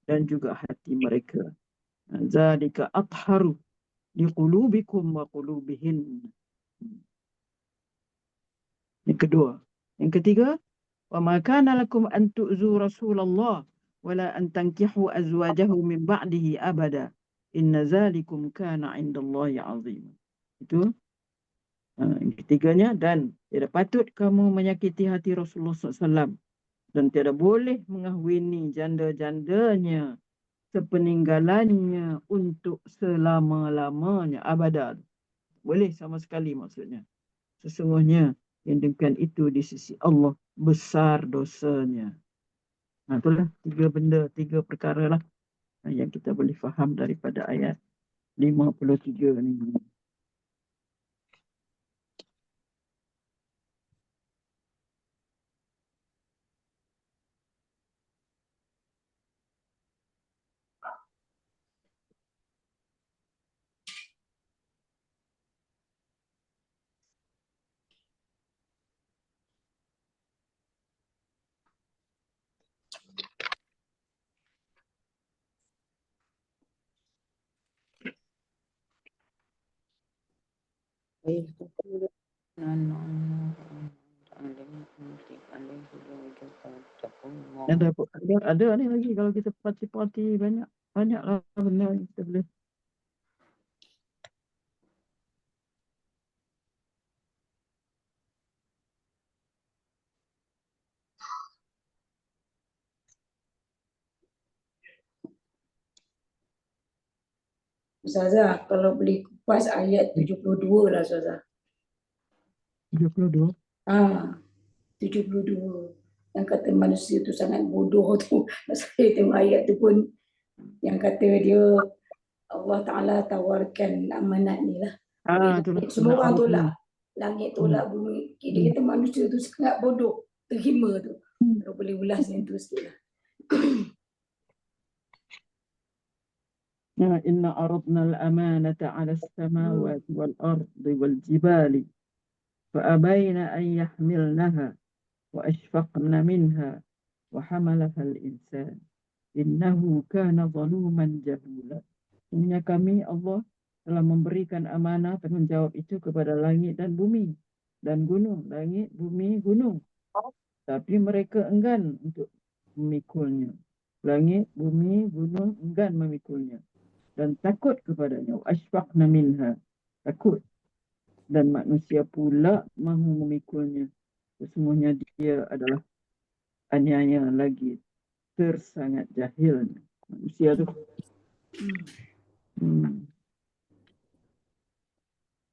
dan juga hati mereka. Zalika atharu liqulubikum wa qulubihin. Yang kedua. Yang ketiga, wa ma kana lakum an tu'zu Rasulullah wala an tankihu azwajahu min ba'dihi abada. Inna zalikum kana 'indallahi 'azim. Itu yang ketiganya, dan tidak patut kamu menyakiti hati Rasulullah SAW dan tidak boleh mengahwini janda-jandanya sepeninggalannya untuk selama-lamanya, abada. Boleh sama sekali maksudnya. Sesungguhnya yang demikian itu di sisi Allah besar dosanya. Itulah tiga perkara lah yang kita boleh faham daripada ayat 53 ni. Ada ni lagi kalau kita parti-parti banyak lah benda yang kita boleh. Ustazah, kalau boleh kupas ayat 72 lah Ustazah. 72. 72. Yang kata manusia tu sangat bodoh tu. Saya tengok ayat tu pun yang kata dia Allah Ta'ala tawarkan amanat ni lah. Semua orang tolak. Langit tolak bumi. Dia kata manusia tu sangat bodoh. Terima tu. Kalau boleh ulas yang tu sikit lah. Inna aradna al-amanata ala as-samawati wal-ardi wal-jibali fa'abayna an yahmilnaha wa ashfaqna minha wa hamalaha al-insan innahu kana zaluman jahula. Sesungguhnya kami Allah telah memberikan amanah tanggungjawab itu kepada langit dan bumi dan gunung. Langit, bumi, gunung. Tapi mereka enggan untuk memikulnya. Langit, bumi, gunung enggan memikulnya dan takut kepadanya. Ashfaqna minha, takut. Dan manusia pula mahu memikulnya. Sesungguhnya dia adalah aniaya lagi tersangat jahilnya. Manusia tu.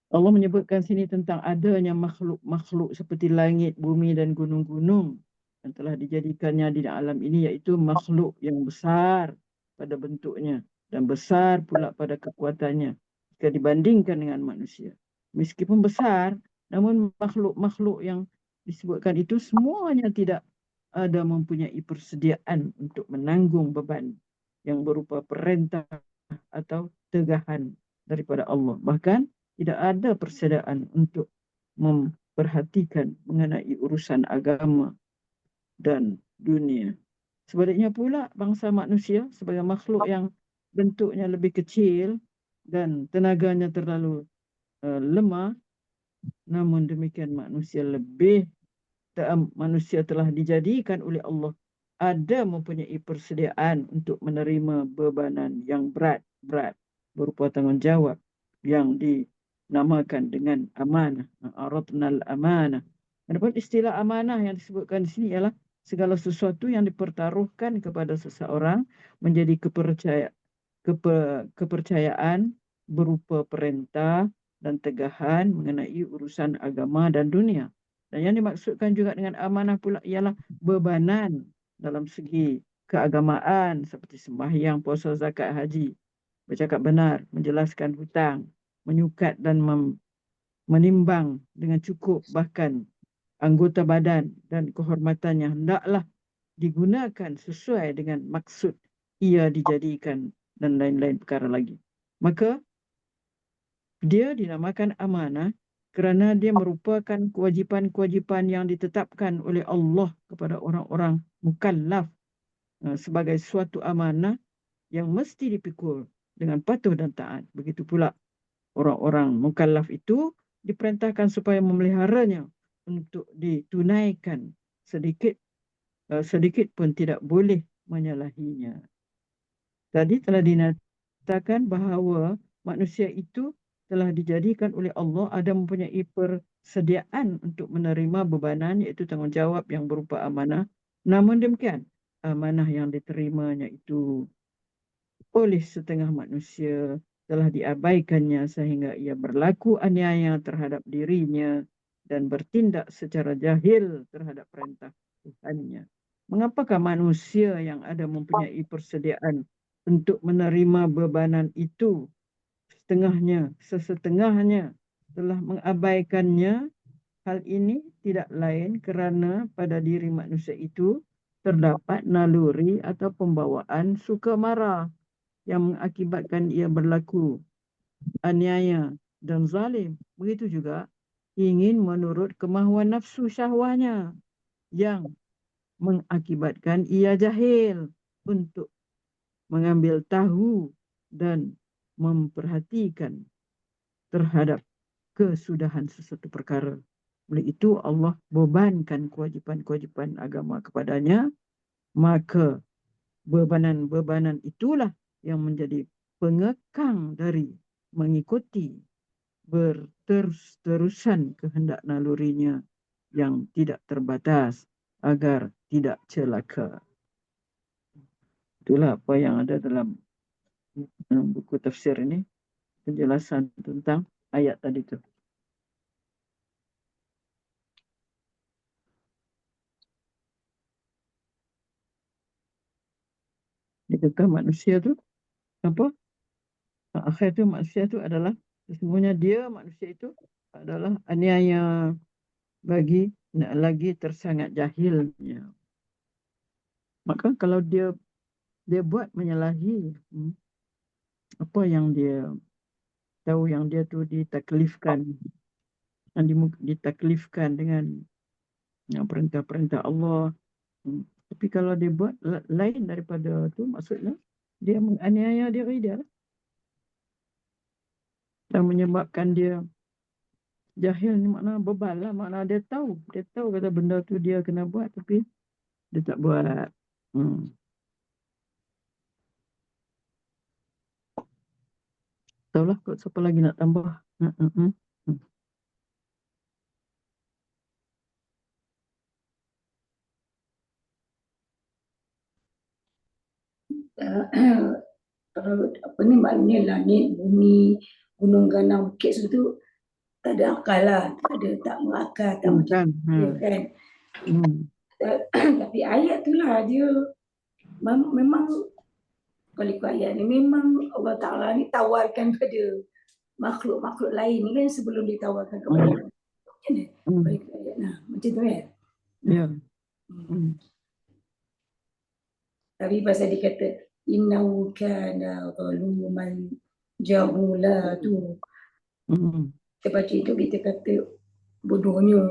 Allah menyebutkan sini tentang adanya makhluk-makhluk seperti langit, bumi dan gunung-gunung yang telah dijadikannya di alam ini, iaitu makhluk yang besar pada bentuknya dan besar pula pada kekuatannya jika dibandingkan dengan manusia. Meskipun besar, namun makhluk-makhluk yang disebutkan itu semuanya tidak ada mempunyai persediaan untuk menanggung beban yang berupa perintah atau tegahan daripada Allah. Bahkan tidak ada persediaan untuk memperhatikan mengenai urusan agama dan dunia. Sebaliknya pula bangsa manusia sebagai makhluk yang bentuknya lebih kecil dan tenaganya terlalu lemah, namun demikian manusia telah dijadikan oleh Allah ada mempunyai persediaan untuk menerima bebanan yang berat berupa tanggungjawab yang dinamakan dengan amanah. Aradnal amanah. Adapun istilah amanah yang disebutkan di sini ialah segala sesuatu yang dipertaruhkan kepada seseorang menjadi kepercayaan berupa perintah dan tegahan mengenai urusan agama dan dunia. Dan yang dimaksudkan juga dengan amanah pula ialah bebanan dalam segi keagamaan seperti sembahyang, puasa, zakat, haji, bercakap benar, menjelaskan hutang, menyukat dan menimbang dengan cukup, bahkan anggota badan dan kehormatannya hendaklah digunakan sesuai dengan maksud ia dijadikan dan lain-lain perkara lagi. Maka dia dinamakan amanah kerana dia merupakan kewajipan-kewajipan yang ditetapkan oleh Allah kepada orang-orang mukallaf sebagai suatu amanah yang mesti dipikul dengan patuh dan taat. Begitu pula orang-orang mukallaf itu diperintahkan supaya memeliharanya untuk ditunaikan, sedikit pun tidak boleh menyalahinya. Tadi telah dinyatakan bahawa manusia itu telah dijadikan oleh Allah ada mempunyai persediaan untuk menerima bebanan, iaitu tanggungjawab yang berupa amanah. Namun demikian, amanah yang diterimanya itu oleh setengah manusia telah diabaikannya sehingga ia berlaku aniaya terhadap dirinya dan bertindak secara jahil terhadap perintah Tuhannya. Mengapakah manusia yang ada mempunyai persediaan untuk menerima bebanan itu, sesetengahnya telah mengabaikannya? Hal ini tidak lain kerana pada diri manusia itu terdapat naluri atau pembawaan suka marah yang mengakibatkan ia berlaku aniaya dan zalim. Begitu juga ingin menurut kemahuan nafsu syahwanya yang mengakibatkan ia jahil untuk mengambil tahu dan memperhatikan terhadap kesudahan sesuatu perkara. Oleh itu Allah bebankan kewajipan-kewajipan agama kepadanya, maka bebanan-bebanan itulah yang menjadi pengekang dari mengikuti berterus-terusan kehendak nalurinya yang tidak terbatas agar tidak celaka. Itulah apa yang ada dalam buku tafsir ini, penjelasan tentang ayat tadi tu. Dia kata manusia tu apa? Akhir tu manusia tu adalah sesungguhnya dia manusia itu adalah aniaya lagi tersangat jahilnya. Maka kalau dia buat menyalahi apa yang dia tahu, yang dia tu ditaklifkan dengan perintah-perintah Allah. Tapi kalau dia buat lain daripada tu, maksudnya dia menganiaya diri dia lah. Dan menyebabkan dia jahil ni makna bebal lah. Makna dia tahu kata benda tu dia kena buat tapi dia tak buat. Tahulah kot siapa lagi nak tambah. Apa ni, maknanya langit, bumi, gunung ganang, bukit semua tu tak ada akal lah, tak berakal, tak macam dia kan. Tapi ayat tu lah dia memang kalau ikut ayat ni memang Allah Ta'ala ni tawarkan pada makhluk-makhluk lain ni kan sebelum ditawarkan kepada macam mana? Kalau ikut ayat macam tu kan? Ya. Tapi pasal dia kata innahu kana zaluman jahula tu. Kita baca itu kita kata bodohnya,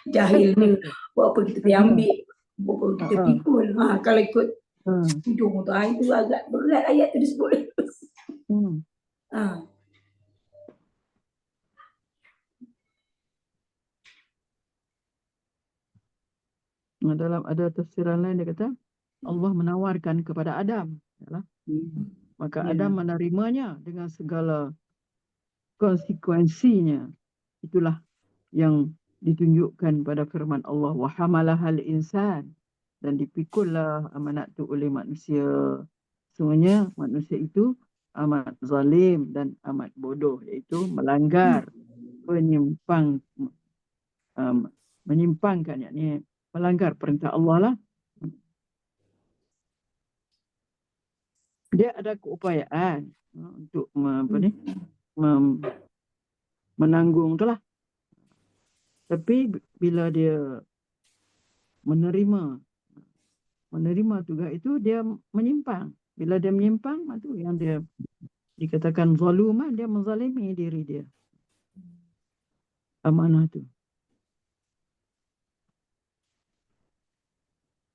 jahilnya, buat apa kita pergi ambil, buat apa kita pikul. Kalau ikut hidung tu, itu agak berat ayat tu disebut. Dalam ada tafsiran lain dia kata Allah menawarkan kepada Adam, maka Adam menerimanya dengan segala konsekuensinya. Itulah yang ditunjukkan pada firman Allah, wa hamalahal insan, dan dipikullah amanat itu oleh manusia. Sesungguhnya manusia itu amat zalim dan amat bodoh, iaitu melanggar, menyimpangkan, yakni melanggar perintah Allah lah. Dia ada keupayaan untuk menanggung itulah. Tapi bila dia menerima tugas itu, dia menyimpang. Bila dia menyimpang, itu yang dia dikatakan zaluman, dia menzalimi diri dia. amanah tu.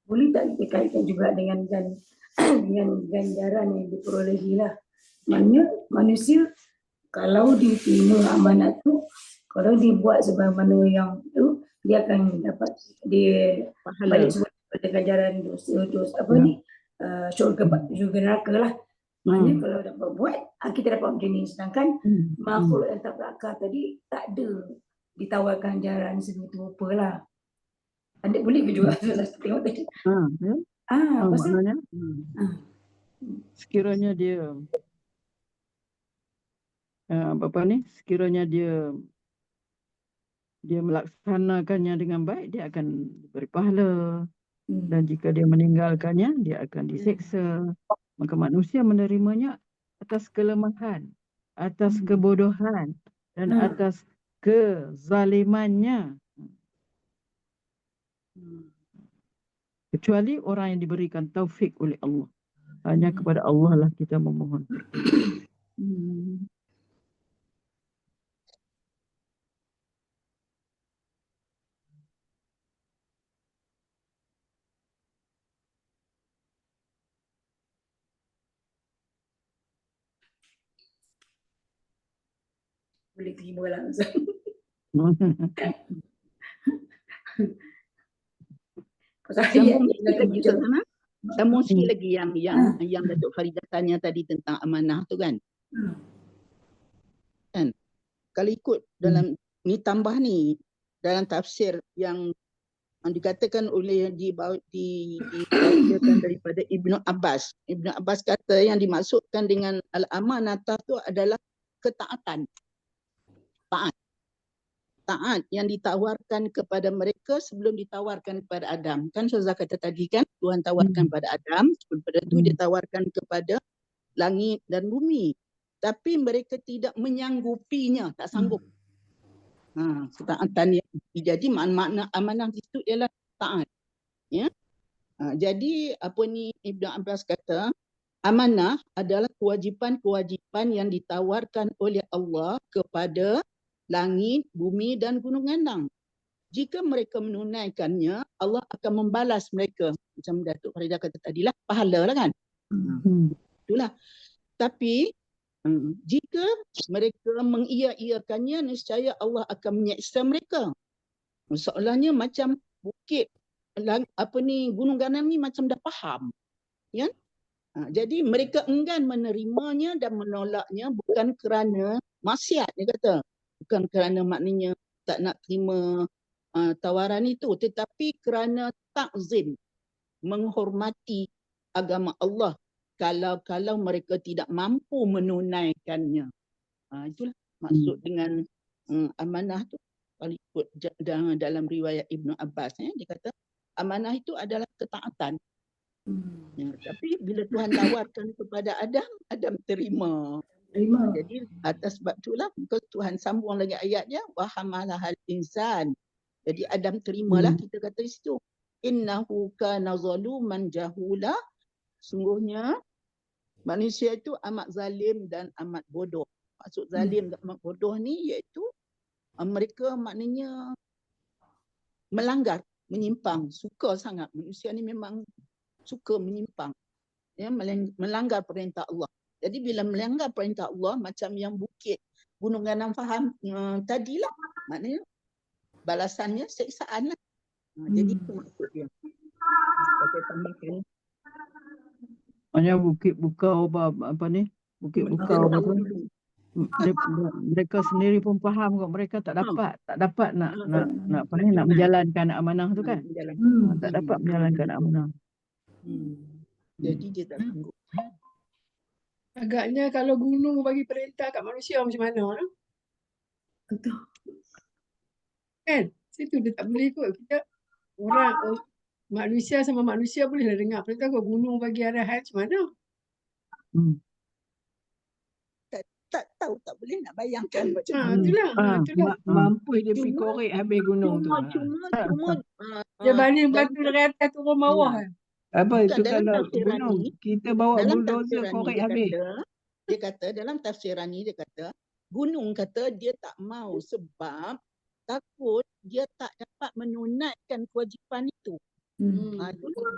Boleh tak kita kaitkan juga dengan dengan ganjaran yang diperolehi lah. Maknanya manusia kalau diterima amanat tu, kalau dibuat sebagaimana yang tu, dia akan dapat dia Pahala. balik semula pada ganjaran dosa apa Ya. ni syurga neraka lah. Maknanya kalau dapat buat, kita dapat macam ni. Sedangkan makhluk yang tak berakal tadi tak ada ditawarkan ganjaran sebegitu rupa lah. Anda boleh ke juga saya tengok tadi. Ya. Pasal Maknanya sekiranya dia sekiranya dia melaksanakannya dengan baik, dia akan beri pahala. Dan jika dia meninggalkannya, dia akan diseksa. Maka manusia menerimanya atas kelemahan, atas kebodohan, dan atas kezalimannya. Kecuali orang yang diberikan taufik oleh Allah. Hanya kepada Allah lah kita memohon. boleh terima langsung. Pasal Sambung ayat sikit lagi Ustaz Hana. Sambung sikit lagi yang Datuk Faridah tanya tadi tentang amanah tu kan. Kan? Kalau ikut dalam ni tambah ni dalam tafsir yang dikatakan oleh ditafsirkan daripada Ibnu Abbas. Ibnu Abbas kata yang dimaksudkan dengan al-amanatah tu adalah ketaatan. Taat yang ditawarkan kepada mereka sebelum ditawarkan kepada Adam. Kan Syazah kata tadi kan, Tuhan tawarkan pada Adam, sebelum pada itu dia tawarkan kepada langit dan bumi. Tapi mereka tidak menyanggupinya, tak sanggup. Ketaatan yang jadi makna amanah itu ialah taat. Ya. Jadi apa ni Ibnu Abbas kata, amanah adalah kewajipan-kewajipan yang ditawarkan oleh Allah kepada langit, bumi dan gunung gandang. Jika mereka menunaikannya, Allah akan membalas mereka. Macam Datuk Faridah kata tadilah, pahala lah kan. Itulah. Tapi jika mereka mengiya-iyakannya, nescaya Allah akan menyeksa mereka. Soalnya macam bukit gunung gandang ni macam dah faham. Ya? Jadi mereka enggan menerimanya dan menolaknya bukan kerana maksiat, dia kata. Bukan kerana maknanya tak nak terima tawaran itu, tetapi kerana takzim, menghormati agama Allah kalau mereka tidak mampu menunaikannya. Itulah maksud dengan amanah tu. Kalau ikut dalam riwayat Ibnu Abbas, dia kata amanah itu adalah ketaatan. Ya, tapi bila Tuhan tawarkan kepada Adam, Adam terima. Jadi atas sebab itulah Tuhan sambung lagi ayatnya, wa hamalahal insan. Jadi Adam terimalah, kita kata di situ, innahu kana zaluman jahula. Sungguhnya manusia itu amat zalim dan amat bodoh. Maksud zalim dan amat bodoh ni iaitu mereka maknanya melanggar, menyimpang, suka sangat. Manusia ni memang suka menyimpang. Ya, melanggar perintah Allah. Jadi bila melanggar perintah Allah macam yang bukit gunung gandang faham tadilah, maknanya balasannya seksaan lah. Jadi itu maksud dia. Saya tambahkan. Hanya bukit bukau apa ni? Bukit bukau apa tu? Mereka sendiri pun faham kok, mereka tak dapat nak menjalankan amanah tu kan. Tak dapat menjalankan amanah. Jadi dia tak sanggup. Agaknya kalau gunung bagi perintah kat manusia macam mana? Betul. Kan? Situ dia tak boleh kot. Kita orang manusia sama manusia bolehlah dengar perintah, kau gunung bagi arahan macam mana? Tak tahu, tak boleh nak bayangkan macam mana. Itulah. Mampu dia pergi korek habis gunung tu. Cuma Dia banding batu dari atas turun bawah kan? Apa itu kalau gunung kita bawa bulldozer korek habis. Dia kata dalam tafsiran ni dia kata gunung kata dia tak mau sebab takut dia tak dapat menunaikan kewajipan itu.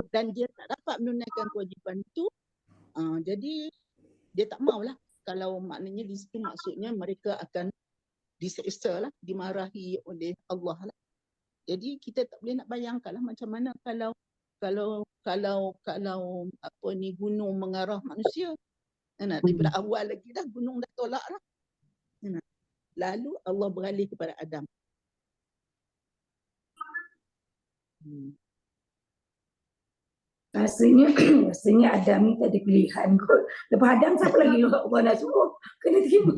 Dan dia tak dapat menunaikan kewajipan itu, jadi dia tak maulah. Kalau maknanya di situ maksudnya mereka akan diseksa lah, dimarahi oleh Allah lah. Jadi kita tak boleh nak bayangkan lah macam mana kalau apa ni gunung mengarah manusia. Daripada awal lagi dah gunung dah tolak lah. Lalu Allah beralih kepada Adam. Rasanya Adam ni tak ada pilihan kot. Lepas Adam siapa lagi Allah nak suruh? Kena terima.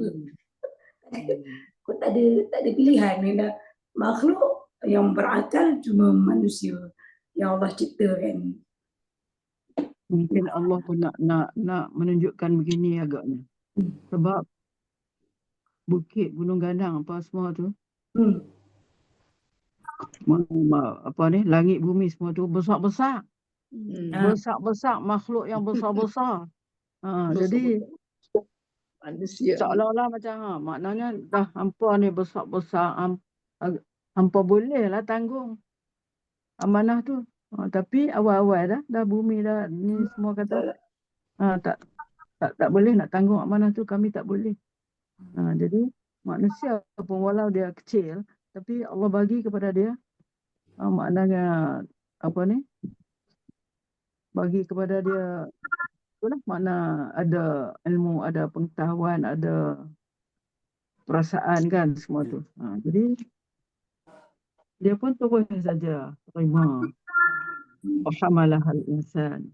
Kau tak ada pilihan. Memang makhluk yang berakal cuma manusia yang Allah ciptakan. Mungkin Allah pun nak menunjukkan begini agaknya. Sebab bukit, gunung gandang apa semua tu. Apa ni, langit bumi semua tu besar-besar. Besar-besar, makhluk yang besar-besar. Jadi manusia seolah-olah macam maknanya dah hampa ni besar-besar, hampa boleh lah tanggung amanah tu. Tapi awal-awal dah bumi dah ni semua kata tak boleh nak tanggung amanah tu, kami tak boleh. Jadi manusia pun walau dia kecil tapi Allah bagi kepada dia maknanya apa ni, bagi kepada dia itulah makna ada ilmu, ada pengetahuan, ada perasaan kan semua tu. Jadi dia pun terus saja terima. Wahamalahal insan.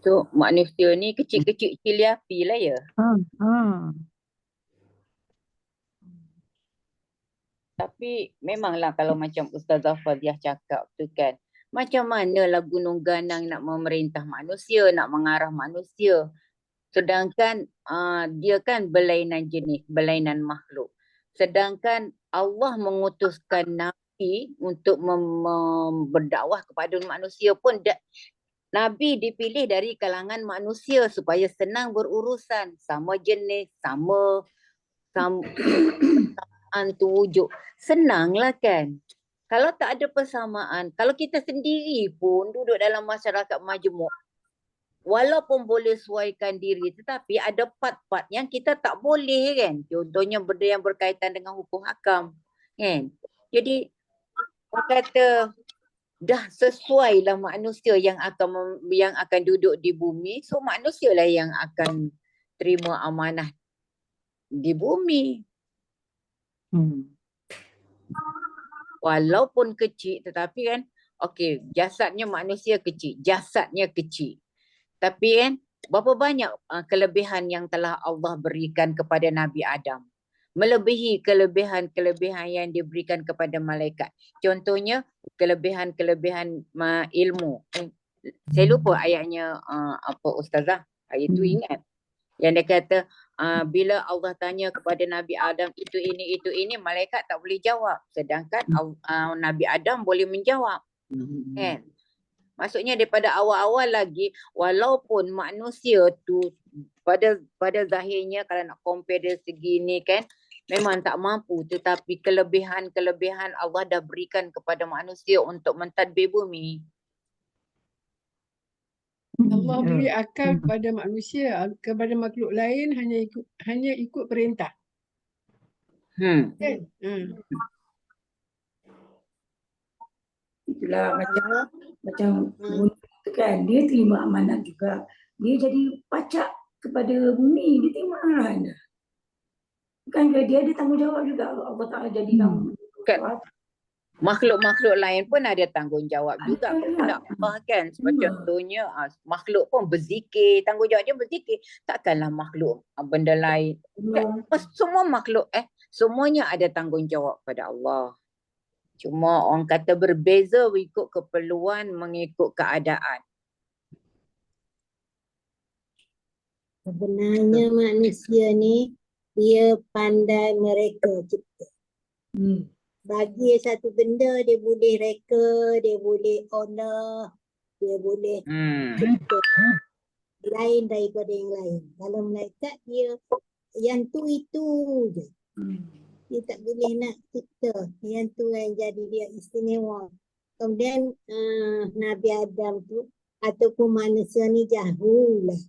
So manusia ni kecil-kecil cili api lah ya. Tapi memanglah kalau macam Ustazah Fadhiah cakap tu kan, macam manalah gunung gandang nak memerintah manusia, nak mengarah manusia. Sedangkan dia kan berlainan jenis, berlainan makhluk. Sedangkan Allah mengutuskan Nabi untuk berdakwah kepada manusia pun Nabi dipilih dari kalangan manusia supaya senang berurusan, sama jenis, sama tu wujud. Senanglah kan. Kalau tak ada persamaan, kalau kita sendiri pun duduk dalam masyarakat majmuk, walaupun boleh sesuaikan diri, tetapi ada part-part yang kita tak boleh kan. Contohnya benda yang berkaitan dengan hukum hakam kan. Jadi orang kata dah sesuai lah manusia yang akan duduk di bumi, so manusia lah yang akan terima amanah di bumi. Walaupun kecil tetapi kan, okey, jasadnya manusia kecil, tapi kan berapa banyak kelebihan yang telah Allah berikan kepada Nabi Adam, melebihi kelebihan yang diberikan kepada malaikat. Contohnya kelebihan ilmu. Saya lupa ayatnya apa Ustazah, ayat itu ingat yang dia kata bila Allah tanya kepada Nabi Adam itu ini, malaikat tak boleh jawab, sedangkan Nabi Adam boleh menjawab kan. Maksudnya daripada awal-awal lagi, walaupun manusia tu pada zahirnya kalau nak compare dari segi ni kan memang tak mampu, tetapi kelebihan Allah dah berikan kepada manusia untuk mentadbir bumi. Allah beri akal kepada manusia, kepada makhluk lain hanya ikut perintah. Kan? Itulah macam gunung tu kan, dia terima amanat juga. Dia jadi pacak kepada bumi, dia terima arahan dah. Bukankah dia ada tanggungjawab juga, Allah Ta'ala jadikan makhluk-makhluk lain pun ada tanggungjawab juga kepada Allah kan. Sebab contohnya makhluk pun berzikir, tanggungjawab dia berzikir. Takkanlah makhluk benda lain. Semua makhluk semuanya ada tanggungjawab pada Allah. Cuma orang kata berbeza mengikut keperluan, mengikut keadaan. Sebenarnya manusia ni dia pandai mereka cipta. Bagi satu benda dia boleh reka, dia boleh owner, dia boleh cipta lain daripada yang lain. Kalau malaikat dia yang tu itu je. Dia tak boleh nak cipta. Yang tu yang jadi dia istimewa. Kemudian Nabi Adam tu ataupun manusia ni jahul lah.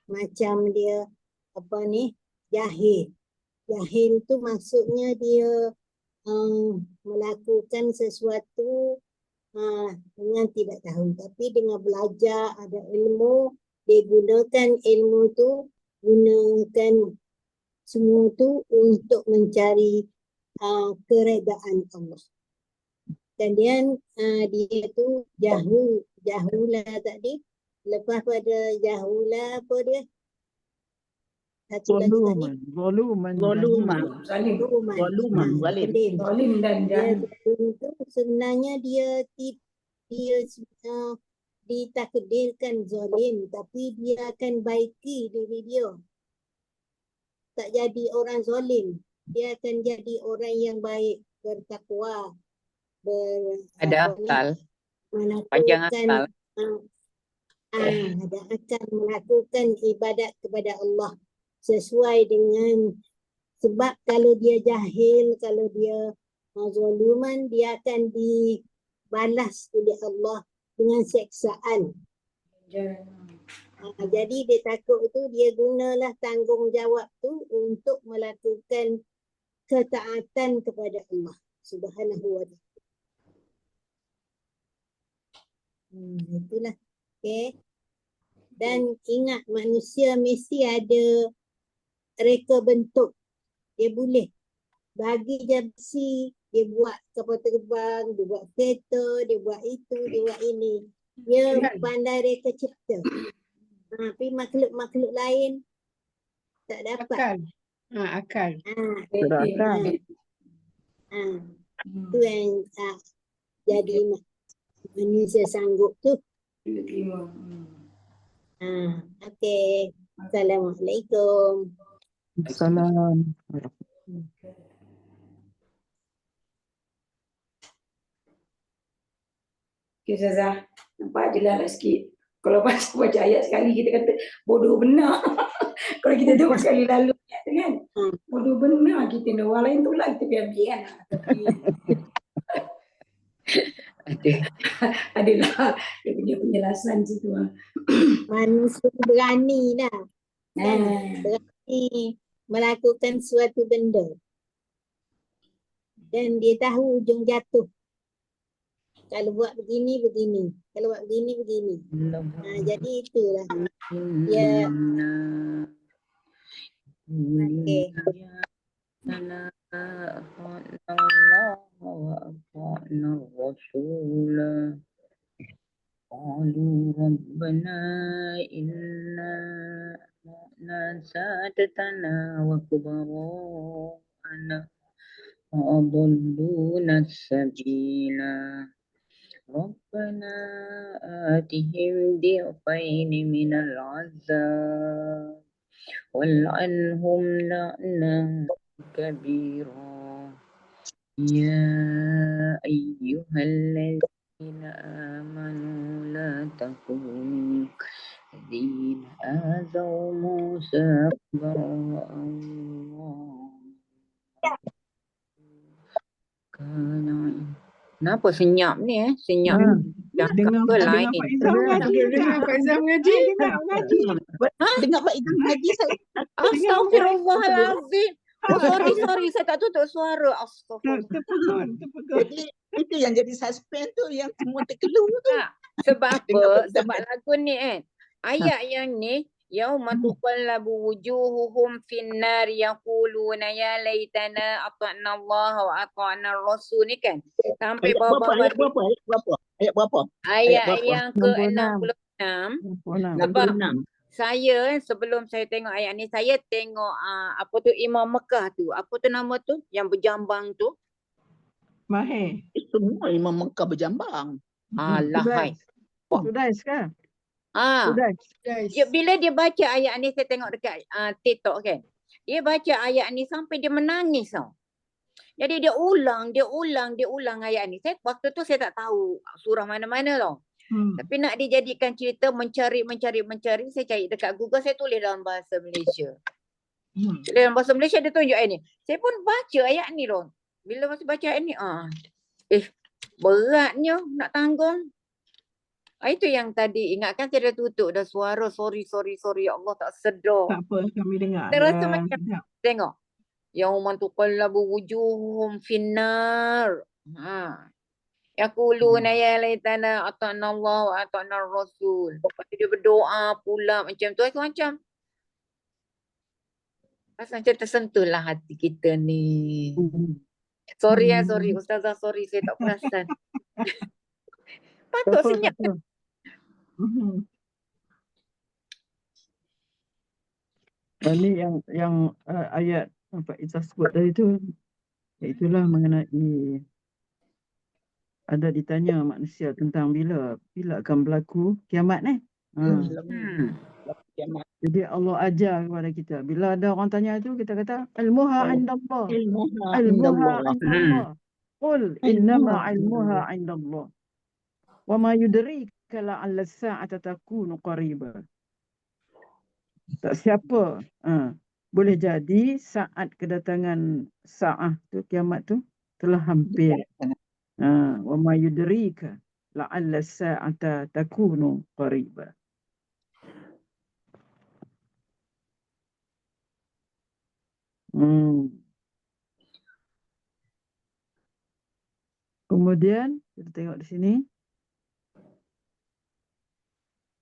Macam dia apa ni, jahil. Jahil tu maksudnya dia melakukan sesuatu dengan tidak tahu. Tapi dengan belajar, ada ilmu, dia gunakan ilmu tu, gunakan semua tu untuk mencari keredaan Allah. Kemudian dia tu jahula tadi. Lepas pada jahula apa dia? Satu lagi tadi. Zaluman. Zalim. Zalim dan dia jahil. itu sebenarnya dia ditakdirkan zalim, tapi dia akan baiki diri dia. Tak jadi orang zalim. Dia akan jadi orang yang baik, bertakwa, Ada akal. Panjang akal. Ada akal melakukan ibadat kepada Allah sesuai dengan, sebab kalau dia jahil, kalau dia zaluman, dia akan dibalas oleh Allah dengan seksaan. Jadi dia takut tu, dia gunalah tanggungjawab tu untuk melakukan ketaatan kepada Allah Subhanahu wa ta'ala. Itulah. Okay. Dan ingat, manusia mesti ada reka bentuk. Dia boleh bagi je besi, dia buat kapal terbang, dia buat kereta, dia buat itu, dia buat ini. Dia pandai reka cipta. Tapi makhluk-makhluk lain tak dapat. Akal. Itu yang jadi manusia sanggup tu. Okey. Assalamualaikum. Assalam. Okay, Ustazah. Nampak je lah sikit. Kalau baca ayat sekali, kita kata bodoh benar. Kalau kita tengok sekali lalu kan, bodoh benar kita ni. Orang lain tu lah kita biar-biar kan. Adalah dia punya penjelasan situ. Manusia berani lah. Berani melakukan suatu benda. Dan dia tahu ujung jatuh. Kalau buat begini, begini. Kalau buat begini, begini. Jadi itulah. Ya. Okey. قالوا ربنا إنا سادتنا وكبراءنا فأضلونا السبيلا ربنا آتهم ضعفين من العذاب والعنهم لعنا كبيرا يا أيها الذين آمنوا لا تكونوا الذين آذوا موسى فبرأه الله. Kenapa senyap ni senyap cakap ke lain? Dengar Pak Izzah mengaji. Dengar Pak Izzah mengaji. Astaghfirullahalazim. Oh, sorry, saya tak tutup suara. Astaghfirullah. Jadi itu yang jadi suspend tu, yang semua terkeluar tu. Sebab apa? Sebab lagu ni kan. Ayat yang ni, yauma tuqallabu wujuhuhum finnar yaquluna ya laitana ata'na Allah wa ata'na Rasul ni kan. Sampai bawah-bawah. Ayat berapa? Ayat yang ke-66. Sebab 66. saya sebelum saya tengok ayat ni, saya tengok apa tu Imam Mekah tu. Apa tu nama tu? Yang berjambang tu. Mahir. Semua Imam Mekah berjambang. Alahai. Sudais kan? Ya, bila dia baca ayat ni, saya tengok dekat TikTok kan. Dia baca ayat ni sampai dia menangis tau. Jadi dia ulang ayat ni. Waktu tu saya tak tahu surah mana-mana tau. Tapi nak dijadikan cerita mencari, saya cari dekat Google, saya tulis dalam bahasa Malaysia. Dalam bahasa Malaysia dia tunjuk ayat ni. Saya pun baca ayat ni loh. Bila masa baca ayat ni, beratnya nak tanggung. Itu yang tadi ingatkan saya dah tutup dah suara sorry. Ya Allah tak sedar. Tak apa, kami dengar. Saya rasa macam tengok. Yauman tuqallabu wujuhum finnar. Yaquluna ya laitana ata'na Allah wa ata'na Rasul. Lepas tu dia berdoa pula macam tu. Macam rasa macam tersentuh lah hati kita ni. Sorry Ustazah, sorry saya tak perasan. Patut senyap. Ini yang ayat apa Izzah sebut tadi tu, itulah mengenai ada ditanya manusia tentang bila akan berlaku kiamat ni. Jadi Allah ajar kepada kita. Bila ada orang tanya itu, kita kata ilmuha indallah. Ilmuha indallah. Qul innama ilmuha indallah. Wa ma yudrika la'alla as-sa'ata takunu qariba. Tak siapa. Boleh jadi saat kedatangan sa'ah tu, kiamat tu telah hampir. Wa ma yudrika la'alla as-sa'ata takunu qariba. Kemudian kita tengok di sini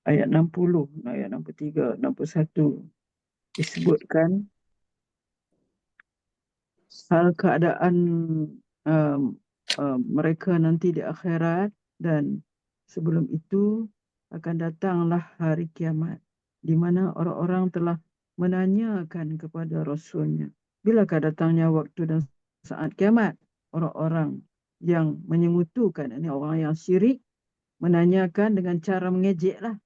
ayat 60, ayat 63, 61 disebutkan hal keadaan mereka nanti di akhirat, dan sebelum itu akan datanglah hari kiamat di mana orang-orang telah menanyakan kepada Rasulnya, bilakah datangnya waktu dan saat kiamat? Orang-orang yang menyekutukan, ini orang yang syirik, menanyakan dengan cara mengejek lah.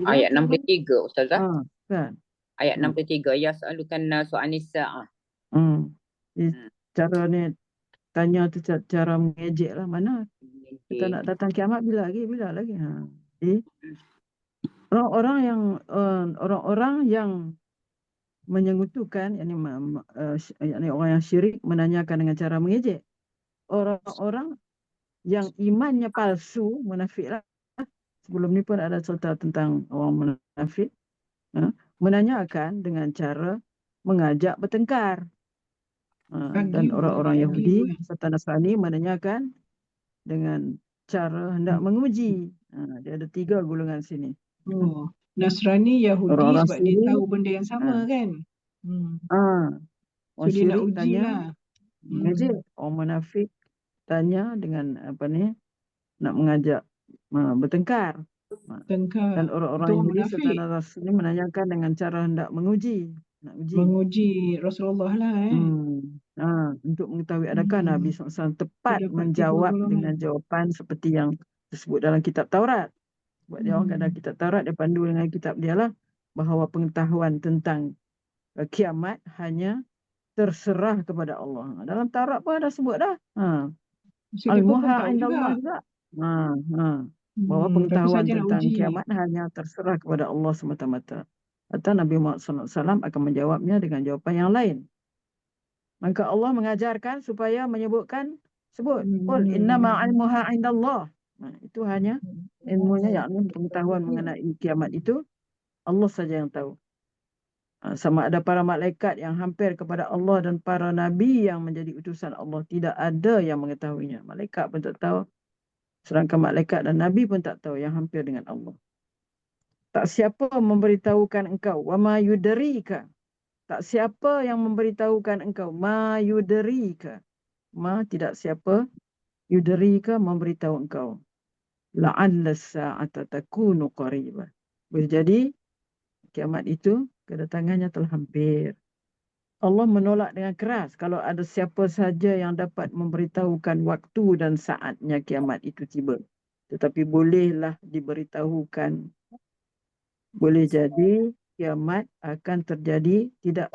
Ayat 63 Ustazah. Kan? Ayat 63. Yas'alukan nasu anis sa'ah. Cara ni tanya tu cara mengejek lah. Mana kita nak datang kiamat bila lagi. Jadi orang-orang yang menyekutukan, yakni orang yang syirik, menanyakan dengan cara mengejek. Orang-orang yang imannya palsu, munafik lah. Sebelum ni pun ada cerita tentang orang munafik, menanyakan dengan cara mengajak bertengkar. Dan orang-orang Yahudi serta Nasrani menanyakan dengan cara hendak menguji. Dia ada 3 golongan sini. Nasrani, Yahudi Orang-orang sebab dia tahu benda yang sama kan. Orang dia nak syirik uji tanya lah. mengejek. Orang munafik tanya dengan nak mengajak bertengkar. Dan orang-orang Yahudi serta Nasrani menanyakan dengan cara hendak menguji. Menguji Rasulullah lah untuk mengetahui adakah Nabi SAW tepat menjawab dengan jawapan seperti yang disebut dalam kitab Taurat. Sebab dia orang dalam kitab Taurat, dia pandu dengan kitab dia lah, bahawa pengetahuan tentang kiamat hanya terserah kepada Allah. Dalam Taurat pun ada sebut dah. Al-Muha indallah juga. Bahawa pengetahuan tentang kiamat hanya terserah kepada Allah semata-mata. Atau Nabi Muhammad SAW akan menjawabnya dengan jawapan yang lain. Maka Allah mengajarkan supaya sebut qul innama ilmuha indallah. Itu hanya ilmunya, yakni pengetahuan mengenai kiamat itu Allah saja yang tahu. Sama ada para malaikat yang hampir kepada Allah dan para nabi yang menjadi utusan Allah, tidak ada yang mengetahuinya. Malaikat pun tak tahu, sedangkan malaikat dan nabi pun tak tahu yang hampir dengan Allah. Tak siapa memberitahukan engkau, wa ma yudrika. Tak siapa yang memberitahukan engkau, ma yudrika. Ma tidak siapa, yudrika memberitahu engkau. La'alla as-sa'ata takunu qariba. Boleh jadi kiamat itu kedatangannya telah hampir. Allah menolak dengan keras kalau ada siapa saja yang dapat memberitahukan waktu dan saatnya kiamat itu tiba. Tetapi bolehlah diberitahukan. Boleh jadi kiamat akan terjadi tidak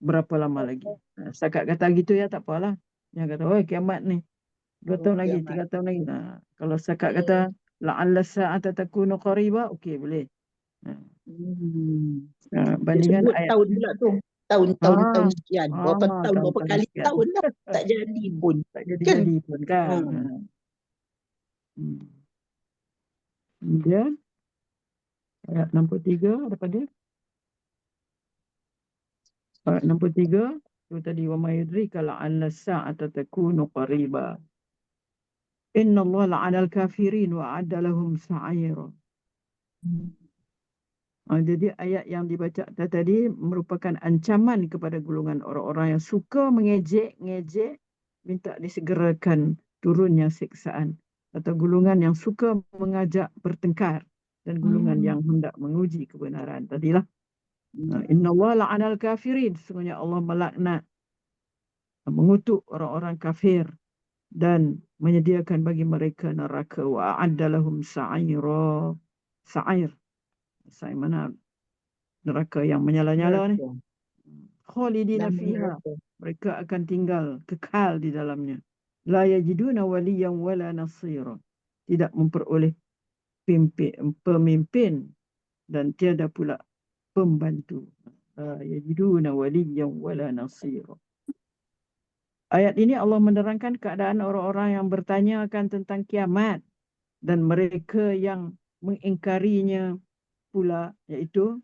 berapa lama lagi. Setakat kata gitu ya tak apalah. Yang kata, oh kiamat ni 2 tahun lagi, 3 tahun lagi. Kalau setakat kata la'alla as-sa'ata takunu qariba, okey boleh. Dia Bandingkan sebut ayat tahun pula tu. Tahun-tahun sekian. Berapa tahun, berapa tahun-tahun kali sekian. tahun dah. Tak jadi pun. Tak Kan? jadi-jadi pun kan. Kemudian ayat 63 ada pada ayat 63 itu tadi wa may yudrika la'alla as-sa'ata takunu qariba. Inna Allah la'anal kafirin wa a'adda lahum sa'ira. Jadi ayat yang dibaca tadi merupakan ancaman kepada golongan orang-orang yang suka mengejek-ngejek minta disegerakan turunnya siksaan, atau golongan yang suka mengajak bertengkar, dan golongan yang hendak menguji kebenaran tadilah. Inna Allah la'anal kafirin, sesungguhnya Allah melaknat, mengutuk orang-orang kafir dan menyediakan bagi mereka neraka. Wa a'adda lahum sa'ira. Sa'ir mana? Neraka yang menyala-nyala ni. Khalidina fiha, mereka akan tinggal kekal di dalamnya. La yajiduna waliyan wala nasira, tidak memperoleh pemimpin dan tiada pula pembantu. La yajiduna waliyan wala nasira. Ayat ini Allah menerangkan keadaan orang-orang yang bertanyakan tentang kiamat dan mereka yang mengingkarinya pula, iaitu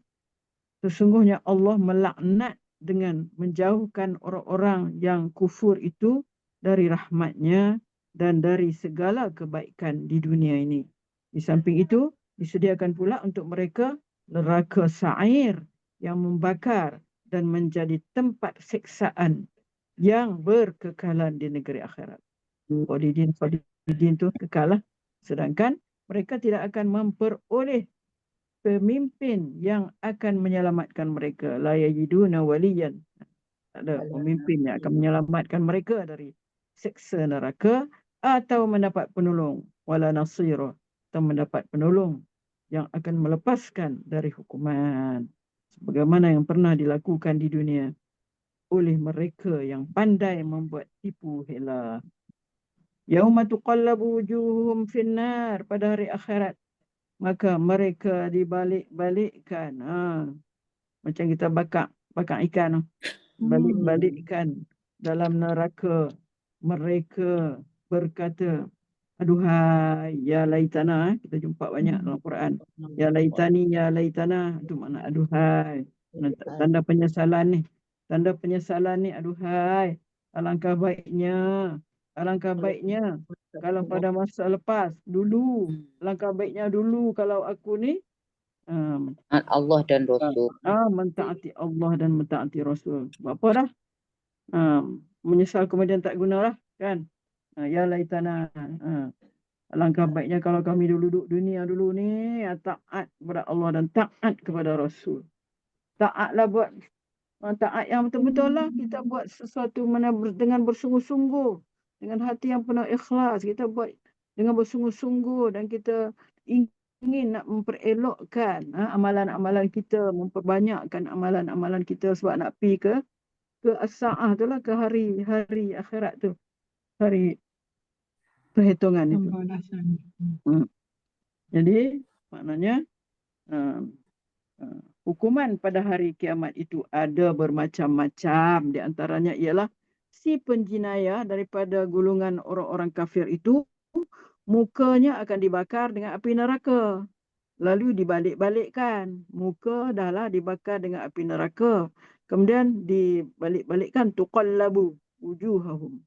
sesungguhnya Allah melaknat dengan menjauhkan orang-orang yang kufur itu dari rahmatnya dan dari segala kebaikan di dunia ini. Di samping itu, disediakan pula untuk mereka neraka sa'ir yang membakar dan menjadi tempat siksaan yang berkekalan di negeri akhirat. Khalidin itu kekal lah. Sedangkan mereka tidak akan memperoleh pemimpin yang akan menyelamatkan mereka. La yajiduna waliyan. Ada pemimpin yang akan menyelamatkan mereka dari siksa neraka atau mendapat penolong. Wala nasira, atau mendapat penolong yang akan melepaskan dari hukuman. Sebagaimana yang pernah dilakukan di dunia oleh mereka yang pandai membuat tipu hela. Yauma tuqallabu wujuhum finnar, pada hari akhirat maka mereka dibalik-balikkan. Macam kita bakar ikan, balik-balikkan dalam neraka. Mereka berkata, aduhai, ya laitana. Kita jumpa banyak dalam Quran. Ya laitani, ya laitana. Itu makna aduhai. Tanda penyesalan ni. Tanda penyesalan ni, aduhai. Alangkah baiknya kalau pada masa lepas, dulu. Alangkah baiknya dulu kalau aku ni Allah dan Rasul. mentaati Allah dan mentaati Rasul. Sebab apa dah? Menyesal kemudian tak guna lah, kan? Ya laitana. Alangkah baiknya kalau kami dulu duduk dunia dulu ni taat kepada Allah dan taat kepada Rasul. Taatlah buat taat yang betul-betul lah. Kita buat sesuatu dengan bersungguh-sungguh, dengan hati yang penuh ikhlas. Kita buat dengan bersungguh-sungguh dan kita ingin nak memperelokkan amalan-amalan kita, memperbanyakkan amalan-amalan kita sebab nak pergi ke as-sa'ah tu lah, ke hari akhirat tu, hari perhitungan itu. Jadi maknanya hukuman pada hari kiamat itu ada bermacam-macam. Di antaranya ialah si penjinayah daripada golongan orang-orang kafir itu, mukanya akan dibakar dengan api neraka. Lalu dibalik-balikkan. Muka dahlah dibakar dengan api neraka. Kemudian dibalik-balikkan, tuqallabu wujuhahum.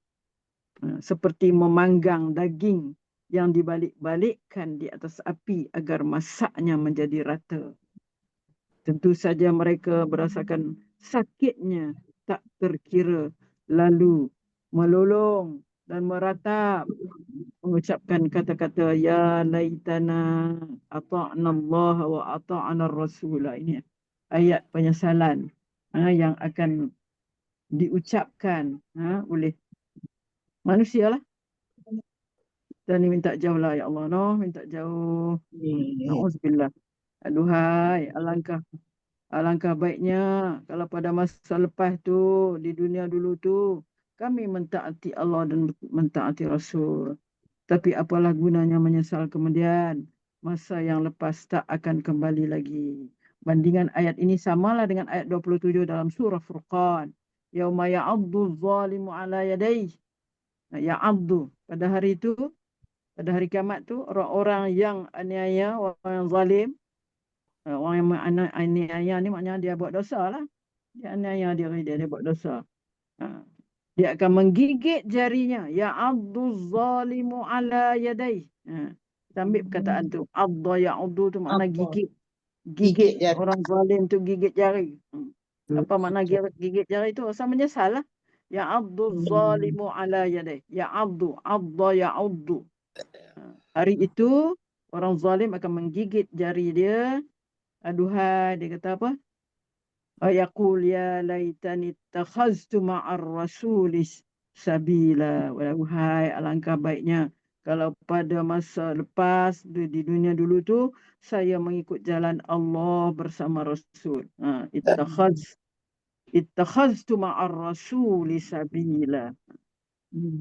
Seperti memanggang daging yang dibalik-balikkan di atas api agar masaknya menjadi rata. Tentu saja mereka berasakan sakitnya tak terkira, lalu melolong dan meratap, mengucapkan kata-kata ya laitana ata'na Allah wa ata'na Rasul. Ini ayat penyesalan yang akan diucapkan oleh manusia lah. Dan ni minta jauh lah, ya Allah, minta jauh. Na'udzubillah. Aduhai, alangkah baiknya kalau pada masa lepas tu, di dunia dulu tu, kami mentaati Allah dan mentaati Rasul. Tapi apalah gunanya menyesal kemudian. masa yang lepas tak akan kembali lagi. Bandingan ayat ini samalah dengan ayat 27 dalam surah Furqan. Yauma ya'addu zalimu ala yadayhi. Ya'addu. Pada hari itu, pada hari kiamat tu, orang-orang yang aniaya, orang yang zalim, orang yang aniaya ni maknanya dia buat dosa lah. Dia aniaya diri dia buat dosa. Dia akan menggigit jarinya. Ya'addu zalimu ala yadayhi. Kita ambil perkataan tu. Adda ya'uddu tu makna gigit. Gigit jari. orang zalim tu gigit jari. Apa makna gigit jari tu? Asal menyesal lah. Ya'addu zalimu ala yadayhi. Ya'addu. Adda ya'uddu. Hari itu orang zalim akan menggigit jari dia. Aduhai, dia kata apa? Yaqul ya laitani ittakhaztu ma'ar rasulis sabila. Wahai, alangkah baiknya kalau pada masa lepas di dunia dulu tu saya mengikut jalan Allah bersama Rasul. Ittakhaztu ma'ar rasulis sabila.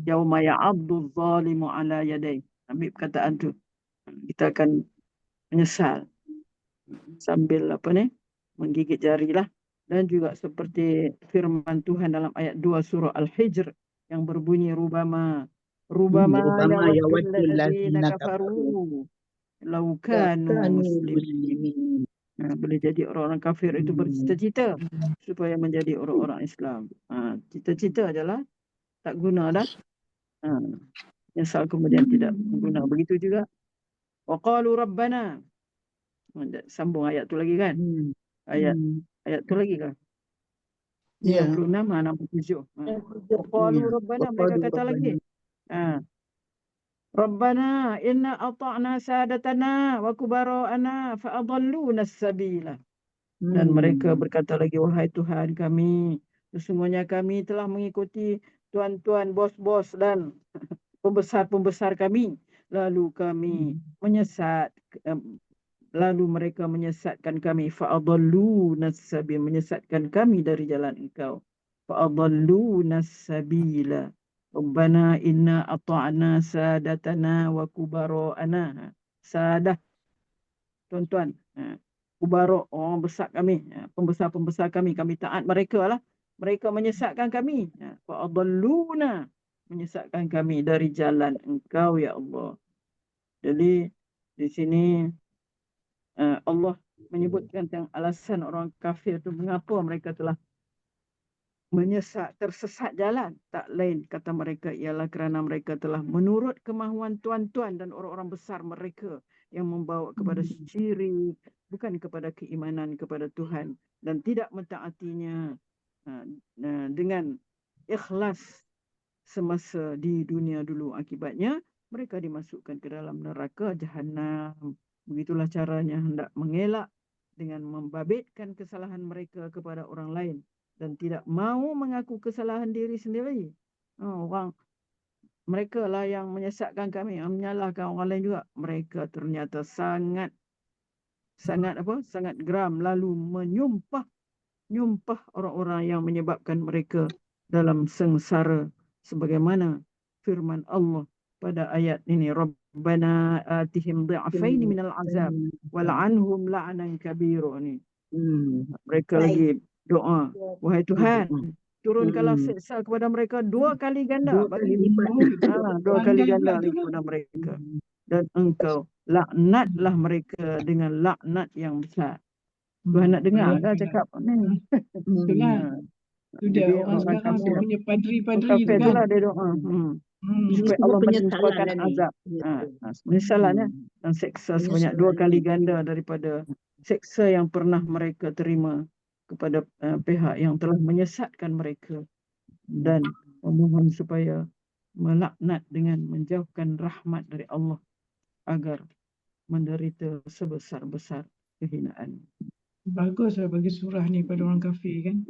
Yauma ya'addu zalimu ala yadayhi. Ambil perkataan tu. Kita akan menyesal sambil menggigit jari lah. Dan juga seperti firman Tuhan dalam ayat 2 surah Al-Hijr yang berbunyi rubama yawaddul ladzina kafaru law kanu muslimin. Boleh jadi orang-orang kafir itu bercita-cita supaya menjadi orang-orang Islam. Cita-cita ajalah, tak guna dah. Nyesal kemudian tidak guna. Begitu juga wa qalu rabbana. Sambung ayat tu lagi kan? Ayat tu lagi kan? 56, 67. Qalu rabbana, mereka kata lagi. Rabbana inna ata'na sadatana wa kubara'ana fa adalluna as-sabila. Dan mereka berkata lagi, wahai Tuhan kami, sesungguhnya kami telah mengikuti tuan-tuan, bos-bos dan pembesar-pembesar kami, lalu kami lalu mereka menyesatkan kami. Fa'adalluna as-sabil, menyesatkan kami dari jalan engkau. Fa'adalluna as-sabila. Rabbana inna ata'na sadatana wa kubara'ana. Sadah, tuan-tuan. Kubara', orang besar kami. Pembesar-pembesar kami taat mereka lah. Mereka menyesatkan kami. Fa'adalluna, menyesatkan kami dari jalan engkau, ya Allah. Jadi, di sini Allah menyebutkan tentang alasan orang kafir itu mengapa mereka telah tersesat jalan. Tak lain kata mereka ialah kerana mereka telah menurut kemahuan tuan-tuan dan orang-orang besar mereka yang membawa kepada syirik, bukan kepada keimanan kepada Tuhan, dan tidak mentaatinya dengan ikhlas semasa di dunia dulu. Akibatnya mereka dimasukkan ke dalam neraka Jahannam. Begitulah caranya hendak mengelak dengan membabitkan kesalahan mereka kepada orang lain dan tidak mahu mengaku kesalahan diri sendiri. Mereka lah yang menyesatkan kami, menyalahkan orang lain juga. Mereka ternyata sangat geram, lalu menyumpah orang-orang yang menyebabkan mereka dalam sengsara, sebagaimana firman Allah pada ayat ini, Rabbana atihim dhi'afaini minal azab wal'anhum la'nan kabira ni. Mereka lagi doa, wahai Tuhan, turunkanlah siksa kepada mereka 2 kali ganda, bagi 2 kali ganda kepada mereka, dan engkau laknatlah mereka dengan laknat yang besar. Tuhan nak dengar dah cakap ni. Itulah. Itu dia orang sekarang dia punya padri-padri tu kafir kan. itulah dia doa. Supaya Allah menimpakan azab. Penyesalannya dan seksa sebanyak 2 kali ganda daripada seksa yang pernah mereka terima kepada pihak yang telah menyesatkan mereka, dan memohon supaya melaknat dengan menjauhkan rahmat dari Allah agar menderita sebesar-besar kehinaan. Baguslah bagi surah ni pada orang kafir kan.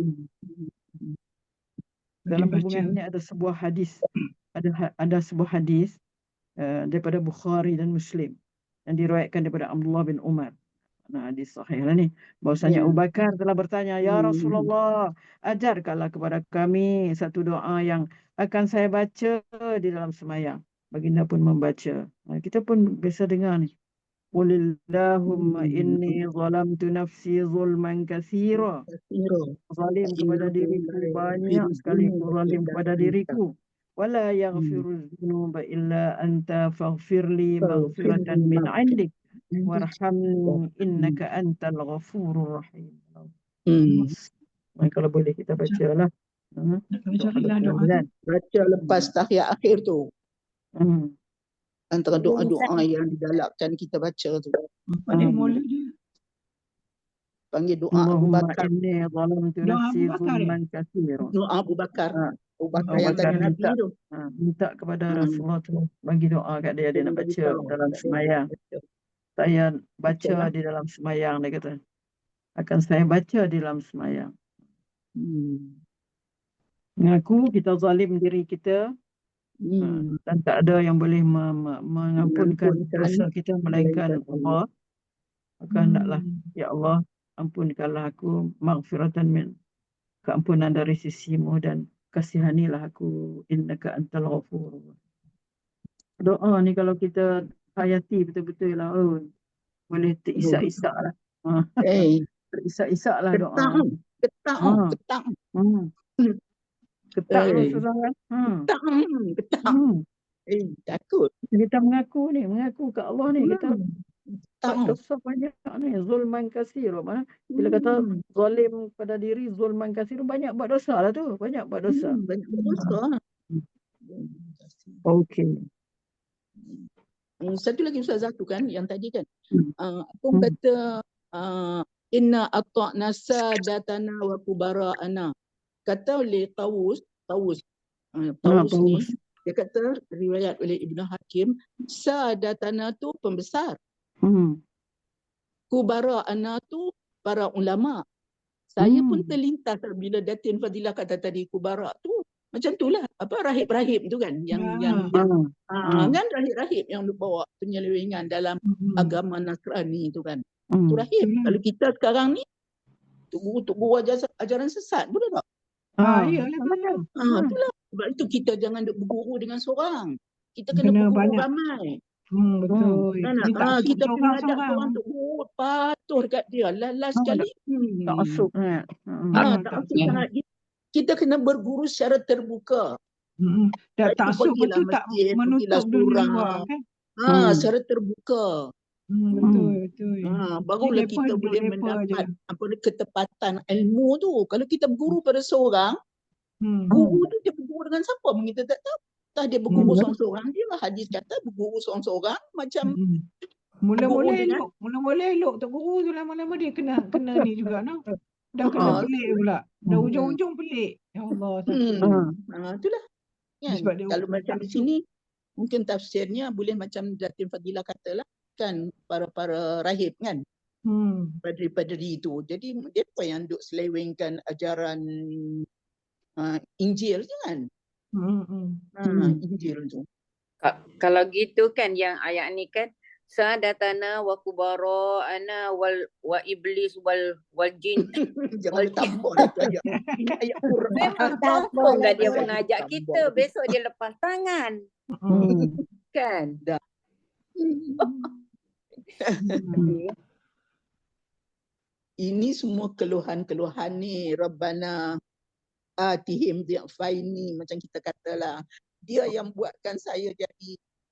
Dalam hubungan ini ada sebuah hadis, ada sebuah hadis daripada Bukhari dan Muslim yang diriwayatkan daripada Abdullah bin Umar. Hadis sahih lah ni. Bahwasanya Abu Bakar telah bertanya, ya Rasulullah, ajarkanlah kepada kami satu doa yang akan saya baca di dalam sembahyang. Baginda pun membaca. Kita pun biasa dengar ni. Qulillahumma inni zalamtu nafsi zulman katsira. Zalim kepada diriku banyak sekali aku zalim kepada diriku. Wala yaghfiru dzunuba illa anta faghfirli maghfiratan min 'indik warhamni innaka antal ghafurur rahim. Kalau boleh kita bacalah. Carilah doa. Baca lepas tahiyat akhir tu. Antara doa-doa yang digalakkan kita baca tu. Panggil doa Abu Bakar. Doa Abu Bakar. Abu Bakar yang tadi Nabi tu. Minta kepada Rasulullah tu bagi doa kat dia nak baca dalam semayang. Saya baca di dalam semayang, dia kata. Akan saya baca di dalam semayang. Mengaku kita zalim diri kita dan tak ada yang boleh mengampunkan dosa kita melainkan Allah. Maka hendaklah, ya Allah, ampunkanlah aku maghfiratan min, keampunan dari sisimu, dan kasihanilah aku, innaka antal ghafur. Doa ni kalau kita hayati betul-betul lah, boleh terisak-isak lah. Terisak-isak lah doa. Ketak. Ketak lu susah kan? Ketak. Takut. Kita mengaku ke Allah ni, kita dosa banyak ni, zulman kasir. Mana bila kata zalim pada diri, zulman kasir, banyak buat dosa lah tu, banyak buat dosa. Okey. Satu lagi Ustazah tu kan, yang tadi kan, aku kata inna ata'na sadatana wa kubara'ana. Kata oleh Tawus ni, dia kata riwayat oleh Ibnu Hakim, sadatana tu pembesar. Kubara'ana tu para ulama. Saya pun terlintas bila Datin Fadilah kata tadi kubara tu. Macam itulah, rahib-rahib tu kan, kan rahib-rahib yang bawa penyelewengan dalam agama Nasrani tu kan. Tu rahib. Kalau kita sekarang ni guru ajaran sesat, boleh tak? Itulah. Sebab itu kita jangan berguru dengan seorang. Kita kena berguru ramai. Betul. Kita kena ajak orang untuk guru, patuh dekat dia. Last sekali. Tak masuk. Kita kena berguru secara terbuka. Tak taksub betul, tak menutup dunia kan? Secara terbuka. Betul. Barulah kita boleh mendapat ketepatan ilmu tu. Kalau kita berguru pada seorang, guru tu dia berguru dengan siapa pun kita tak tahu. Entah dia berguru seorang-seorang, dia lah hadis kata berguru seorang-seorang macam Mula-mula elok tak guru tu, lama-lama dia kena ni juga no. Dah kena pelik pula. Dah ujung-ujung pelik. Ya Allah. Itulah. Kalau macam di sini mungkin tafsirnya boleh macam Datin Fadilah katalah kan, para rahib kan. Padri-padri itu. Jadi dia apa yang duk selewengkan ajaran Injil je kan. Injil tu. Kalau gitu kan yang ayat ni kan, sadatana wa kubara'ana wa iblis wal jin. Jangan tambah ayat. Ayat Quran. Memang confirm dah dia mengajak kita. Besok dia lepas tangan. Kan? Dah. Ini semua keluhan-keluhan ni, Rabbana atihim dhi'faini, macam kita katalah. Dia yang buatkan saya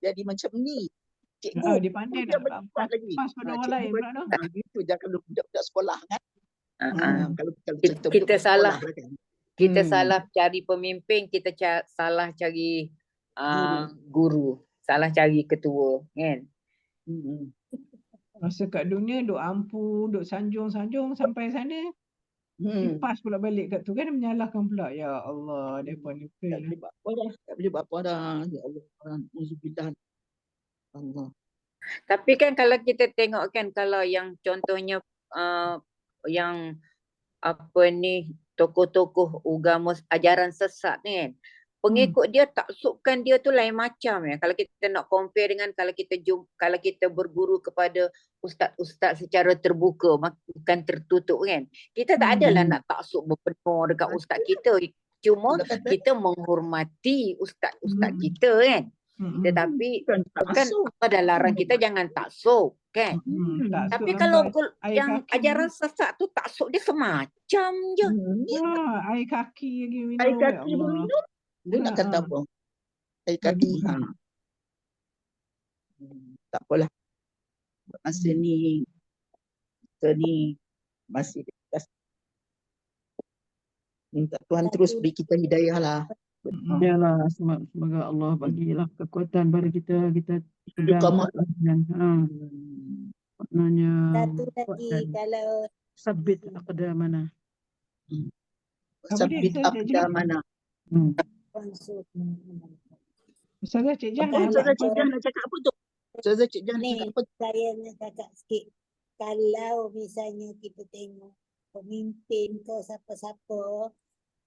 jadi macam ni. Cikgu, dia pandai nak pas pada orang lain pula tu. Gitu jangan budak-budak sekolah kan. Kalau kita salah kan? Kita salah cari pemimpin, kita salah cari guru, salah cari ketua kan. Masa kat dunia duk ampu, duk sanjung-sanjung sampai sana. Pas pula balik kat tu kan, menyalahkan pula. Ya Allah, depa ni tak boleh buat apa dah. Ya Allah, auzubillah. Allah. Tapi kan kalau kita tengok kan, kalau yang contohnya yang apa ni, tokoh-tokoh agama ajaran sesat ni kan, pengikut dia taksubkan dia tu lain macam ya. Kalau kita nak compare dengan kalau kita berguru kepada ustaz-ustaz secara terbuka, bukan tertutup kan. Kita tak adalah nak taksub berpenuh dekat ustaz kita. Cuma kita menghormati ustaz-ustaz kita kan. Tetapi Bukan tak bukan masuk. Allah dah larang kita jangan taksub kan. Tapi kalau air yang kaki. ajaran sesat tu taksub dia semacam je. Air kaki lagi minum. Air ya kaki Allah. pun minum. Dia nak kata apa? Air kaki. Tak apalah. Masa ni kita ni masih dekat. Minta Tuhan terus beri kita hidayah lah. Yalah, semoga Allah bagilah kekuatan pada kita pegang Istiqamah. maknanya Satu lagi kalau sabit aqdamana. Sabit aqdamana. Ustazah Cik Jah Apa Ustazah Cik Jah nak cakap apa tu? Ustazah Cik Jah nak ni cakap apa? saya nak cakap sikit. Kalau misalnya kita tengok pemimpin ke siapa-siapa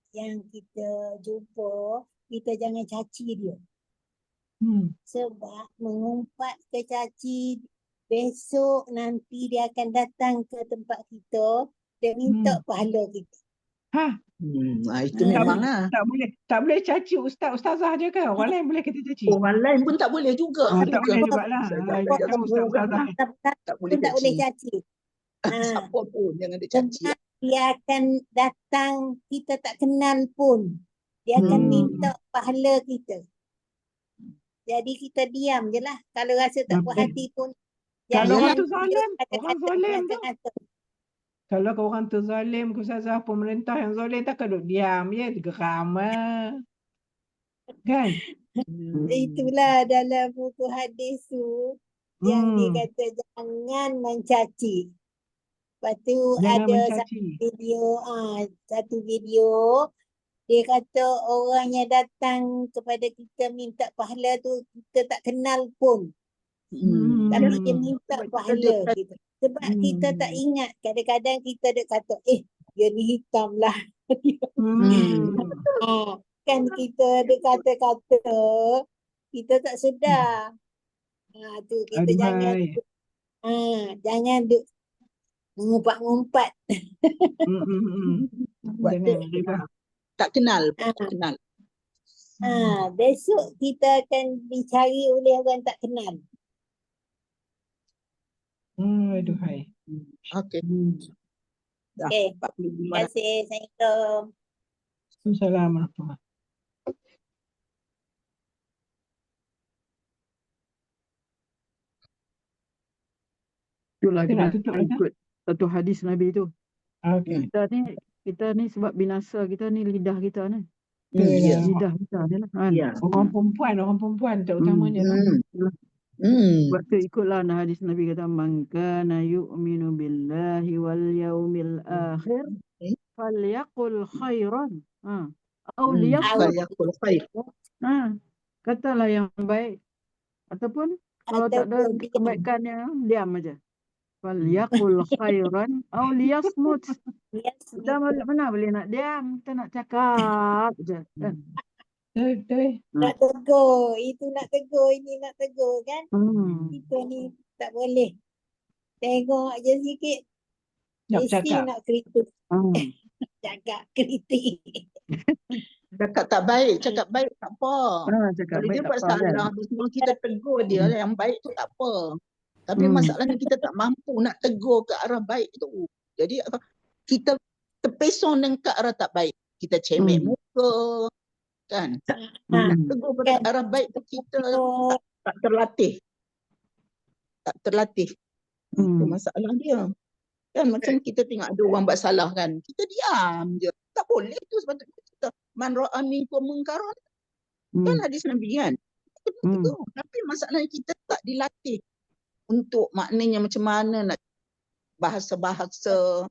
yang kita jumpa, kita jangan caci dia. Sebab mengumpat ke caci, besok nanti dia akan datang ke tempat kita, dia minta pahala kita. Itu memang lah. Tak boleh caci ustazah je kan? Orang lain boleh kita caci. Orang lain pun tak boleh juga. Tak boleh juga lah. Kan ustazah. Tak boleh Tak boleh caci. Siapa pun jangan dia caci. Dia akan datang, kita tak kenal pun. Dia akan minta pahala kita. Jadi kita diam je lah. Kalau rasa tak puas hati pun. Kalau orang jangan tu zalim, orang zalim tu. kata-kata. Kalau orang tu zalim, ustazah pemerintah yang zalim takkan duduk diam je, geram. Kan? Itulah dalam buku hadis tu yang dikata jangan mencaci. Lepas tu Jangan ada mencaci. satu video dia kata orang yang datang kepada kita minta pahala tu kita tak kenal pun. Tapi dia minta pahala kita. Sebab kita tak ingat, kadang-kadang kita ada kata dia ni hitam lah. Kan kita ada kata-kata kita tak sedar. Tu kita jangan duk mengumpat-ngumpat. Tak kenal. Tak kenal. Besok kita akan dicari oleh orang tak kenal. Aduhai. Okey. Dah. Okey. 45. Terima kasih. Assalamualaikum. Assalamualaikum. Itulah kita ikut satu hadis Nabi tu. Kita ni sebab binasa kita ni lidah kita ni. Lidah kita ni lah. Orang perempuan terutamanya. Sebab tu ikutlah hadis Nabi kata man kana yu'minu billahi wal yaumil akhir falyaqul khairan. Atau liyaqul khair. Katalah yang baik ataupun kalau tak ada kebaikannya diam aja. Falyaqul khairan aw liyasmut. Kita mana boleh nak diam, kita nak cakap je kan. Nak tegur, itu nak tegur, ini nak tegur kan. Kita ni tak boleh. Tengok je sikit. Mesti nak kritik. Cakap kritik. Cakap tak baik, cakap baik tak apa. Kalau dia buat salah, semua kita tegur dia yang baik tu tak apa. Tapi masalahnya kita tak mampu nak tegur ke arah baik tu. Jadi kita terpesong dengan ke arah tak baik. Kita cemek muka. Kan? Nak tegur ke arah baik tu kita tak terlatih. Tak terlatih. Itu masalah dia. Kan macam kita tengok ada orang buat salah kan. Kita diam je. Tak boleh tu sepatutnya kita. Man ra'a minkum munkaran. Kan hadis Nabi kan. Tapi masalahnya kita tak dilatih. Untuk maknanya macam mana nak bahasa-bahasa,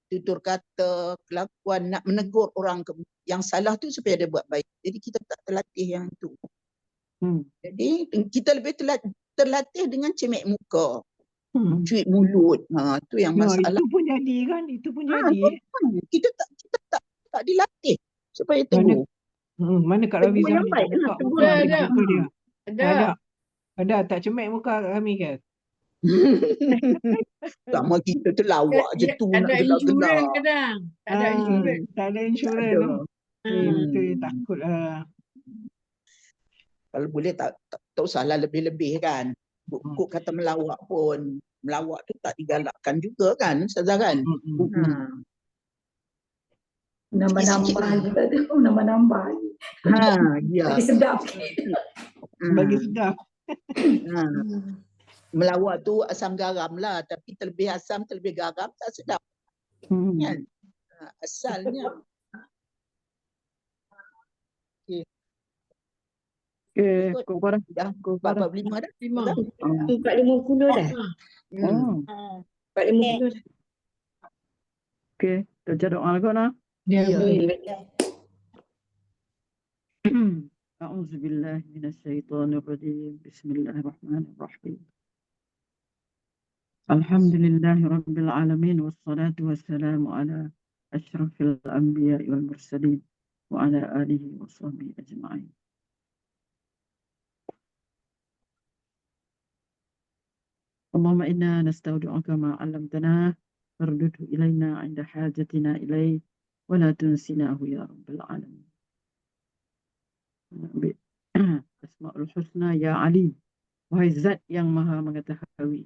tutur kata, kelakuan, nak menegur orang yang salah tu supaya dia buat baik. Jadi kita tak terlatih yang itu. Jadi kita lebih terlatih dengan cemek muka, cuit mulut. Tu yang masalah. Itu pun jadi kan? Itu pun jadi. Kita tak dilatih supaya tegur. Mana Kak Ravizah ni tak buka muka dia? Ada tak cemek muka kami kan? Sama kita terlawak je tu. Ada insurans kadang. Tak ada insurans. Tak ada insurans. Betul takut lah. Kalau boleh tak tak usahlah lebih-lebih kan. Kok kata melawak pun, melawak tu tak digalakkan juga kan Ustazah kan. Nambah-nambah juga tu, nambah-nambah. Ya. Lagi sedap. Bagi sedap. Melawak tu asam garam lah, tapi terlebih asam, terlebih garam tak sedap. Kan? Asalnya. Okey, Kok Farah. Dah 45 dah. 450 dah. 450 dah. Okey, baca doa kau nak. Ya. أعوذ بالله من الشيطان الرجيم بسم الله الرحمن الرحيم الحمد لله رب العالمين والصلاة والسلام على أشرف الأنبياء والمرسلين وعلى آله وصحبه أجمعين. اللهم إنا نستودعك ما علمتنا فردده إلينا عند حاجتنا إليه ولا تنسناه يا رب العالمين. Asmaul Husna ya Alim, wahai zat yang maha mengetahui,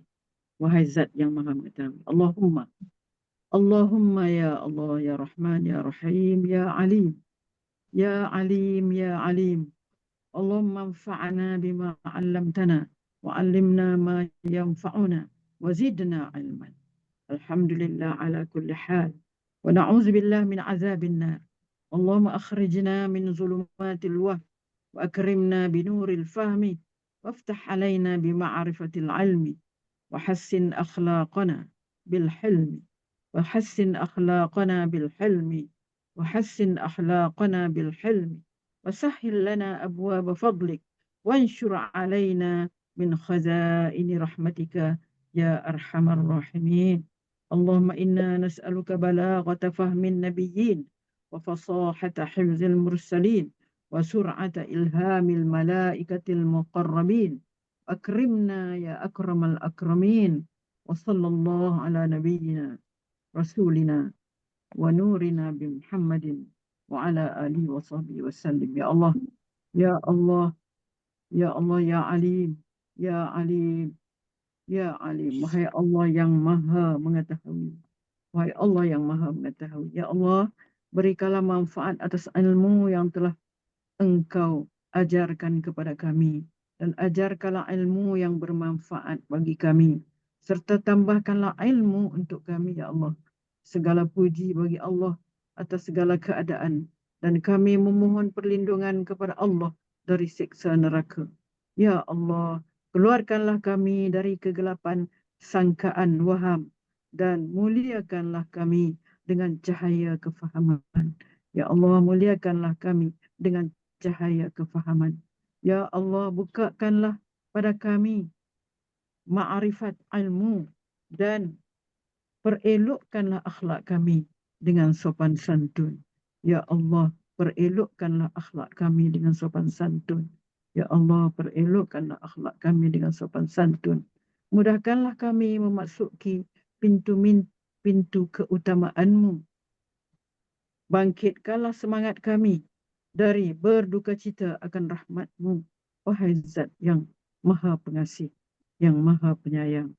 wahai zat yang maha mengetahui. Allahumma ya Allah ya Rahman ya Rahim ya Alim, ya Alim ya Alim. Allahumma anfa'na bima 'allamtana wa 'allimna ma yanfa'una wa zidna 'ilman. Alhamdulillah ala kulli hal wa na'udzu billahi min 'adzabin nar. Allahumma akhrijna min zulumatil wahm وأكرمنا بنور الفهم وافتح علينا بمعرفة العلم وحسن أخلاقنا بالحلم وحسن أخلاقنا بالحلم وحسن أخلاقنا بالحلم وسهل لنا أبواب فضلك وانشر علينا من خزائن رحمتك يا أرحم الراحمين. اللهم إنا نسألك بلاغة فهم النبيين وفصاحة حفظ المرسلين وسرعة إلهام الملائكة المقربين. أكرمنا يا أكرم الأكرمين وصلى الله على نبينا رسولنا ونورنا بمحمد وعلى آله وصحبه وسلم. يا الله يا الله يا الله يا عليم يا عليم ya Alim. Wahai Allah yang maha mengetahui, wahai Allah yang maha mengetahui. Ya Allah, berikanlah manfaat atas ilmu yang telah Engkau ajarkan kepada kami, dan ajarkanlah ilmu yang bermanfaat bagi kami, serta tambahkanlah ilmu untuk kami, ya Allah. Segala puji bagi Allah atas segala keadaan, dan kami memohon perlindungan kepada Allah dari siksa neraka. Ya Allah, keluarkanlah kami dari kegelapan sangkaan waham, dan muliakanlah kami dengan cahaya kefahaman. Ya Allah, muliakanlah kami dengan cahaya kefahaman. Ya Allah, bukakanlah pada kami ma'rifat ilmu, dan perelokkanlah akhlak kami dengan sopan santun. Ya Allah, perelokkanlah akhlak kami dengan sopan santun. Ya Allah, perelokkanlah akhlak kami dengan sopan santun. Mudahkanlah kami memasuki pintu keutamaanmu. Bangkitkanlah semangat kami dari berduka cita akan rahmat-Mu, wahai Zat yang Maha Pengasih, yang Maha Penyayang.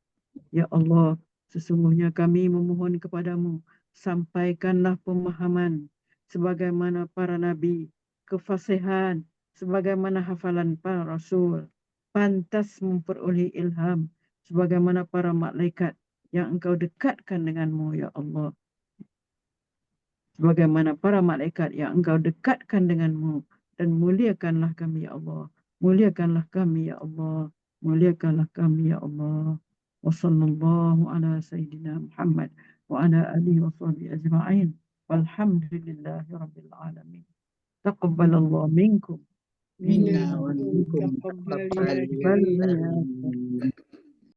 Ya Allah, sesungguhnya kami memohon kepadamu, sampaikanlah pemahaman sebagaimana para nabi, kefasihan sebagaimana hafalan para rasul, pantas memperoleh ilham sebagaimana para malaikat yang Engkau dekatkan denganmu, ya Allah. Sebagaimana para malaikat yang Engkau dekatkan denganmu, dan muliakanlah kami, ya Allah. Muliakanlah kami, ya Allah. Muliakanlah kami, ya Allah. Wa sallallahu ala sayyidina Muhammad wa ala alihi wa sahbihi ajma'in. Walhamdulillahi rabbil alamin. Taqabbalallahu minkum. Minna wa minkum.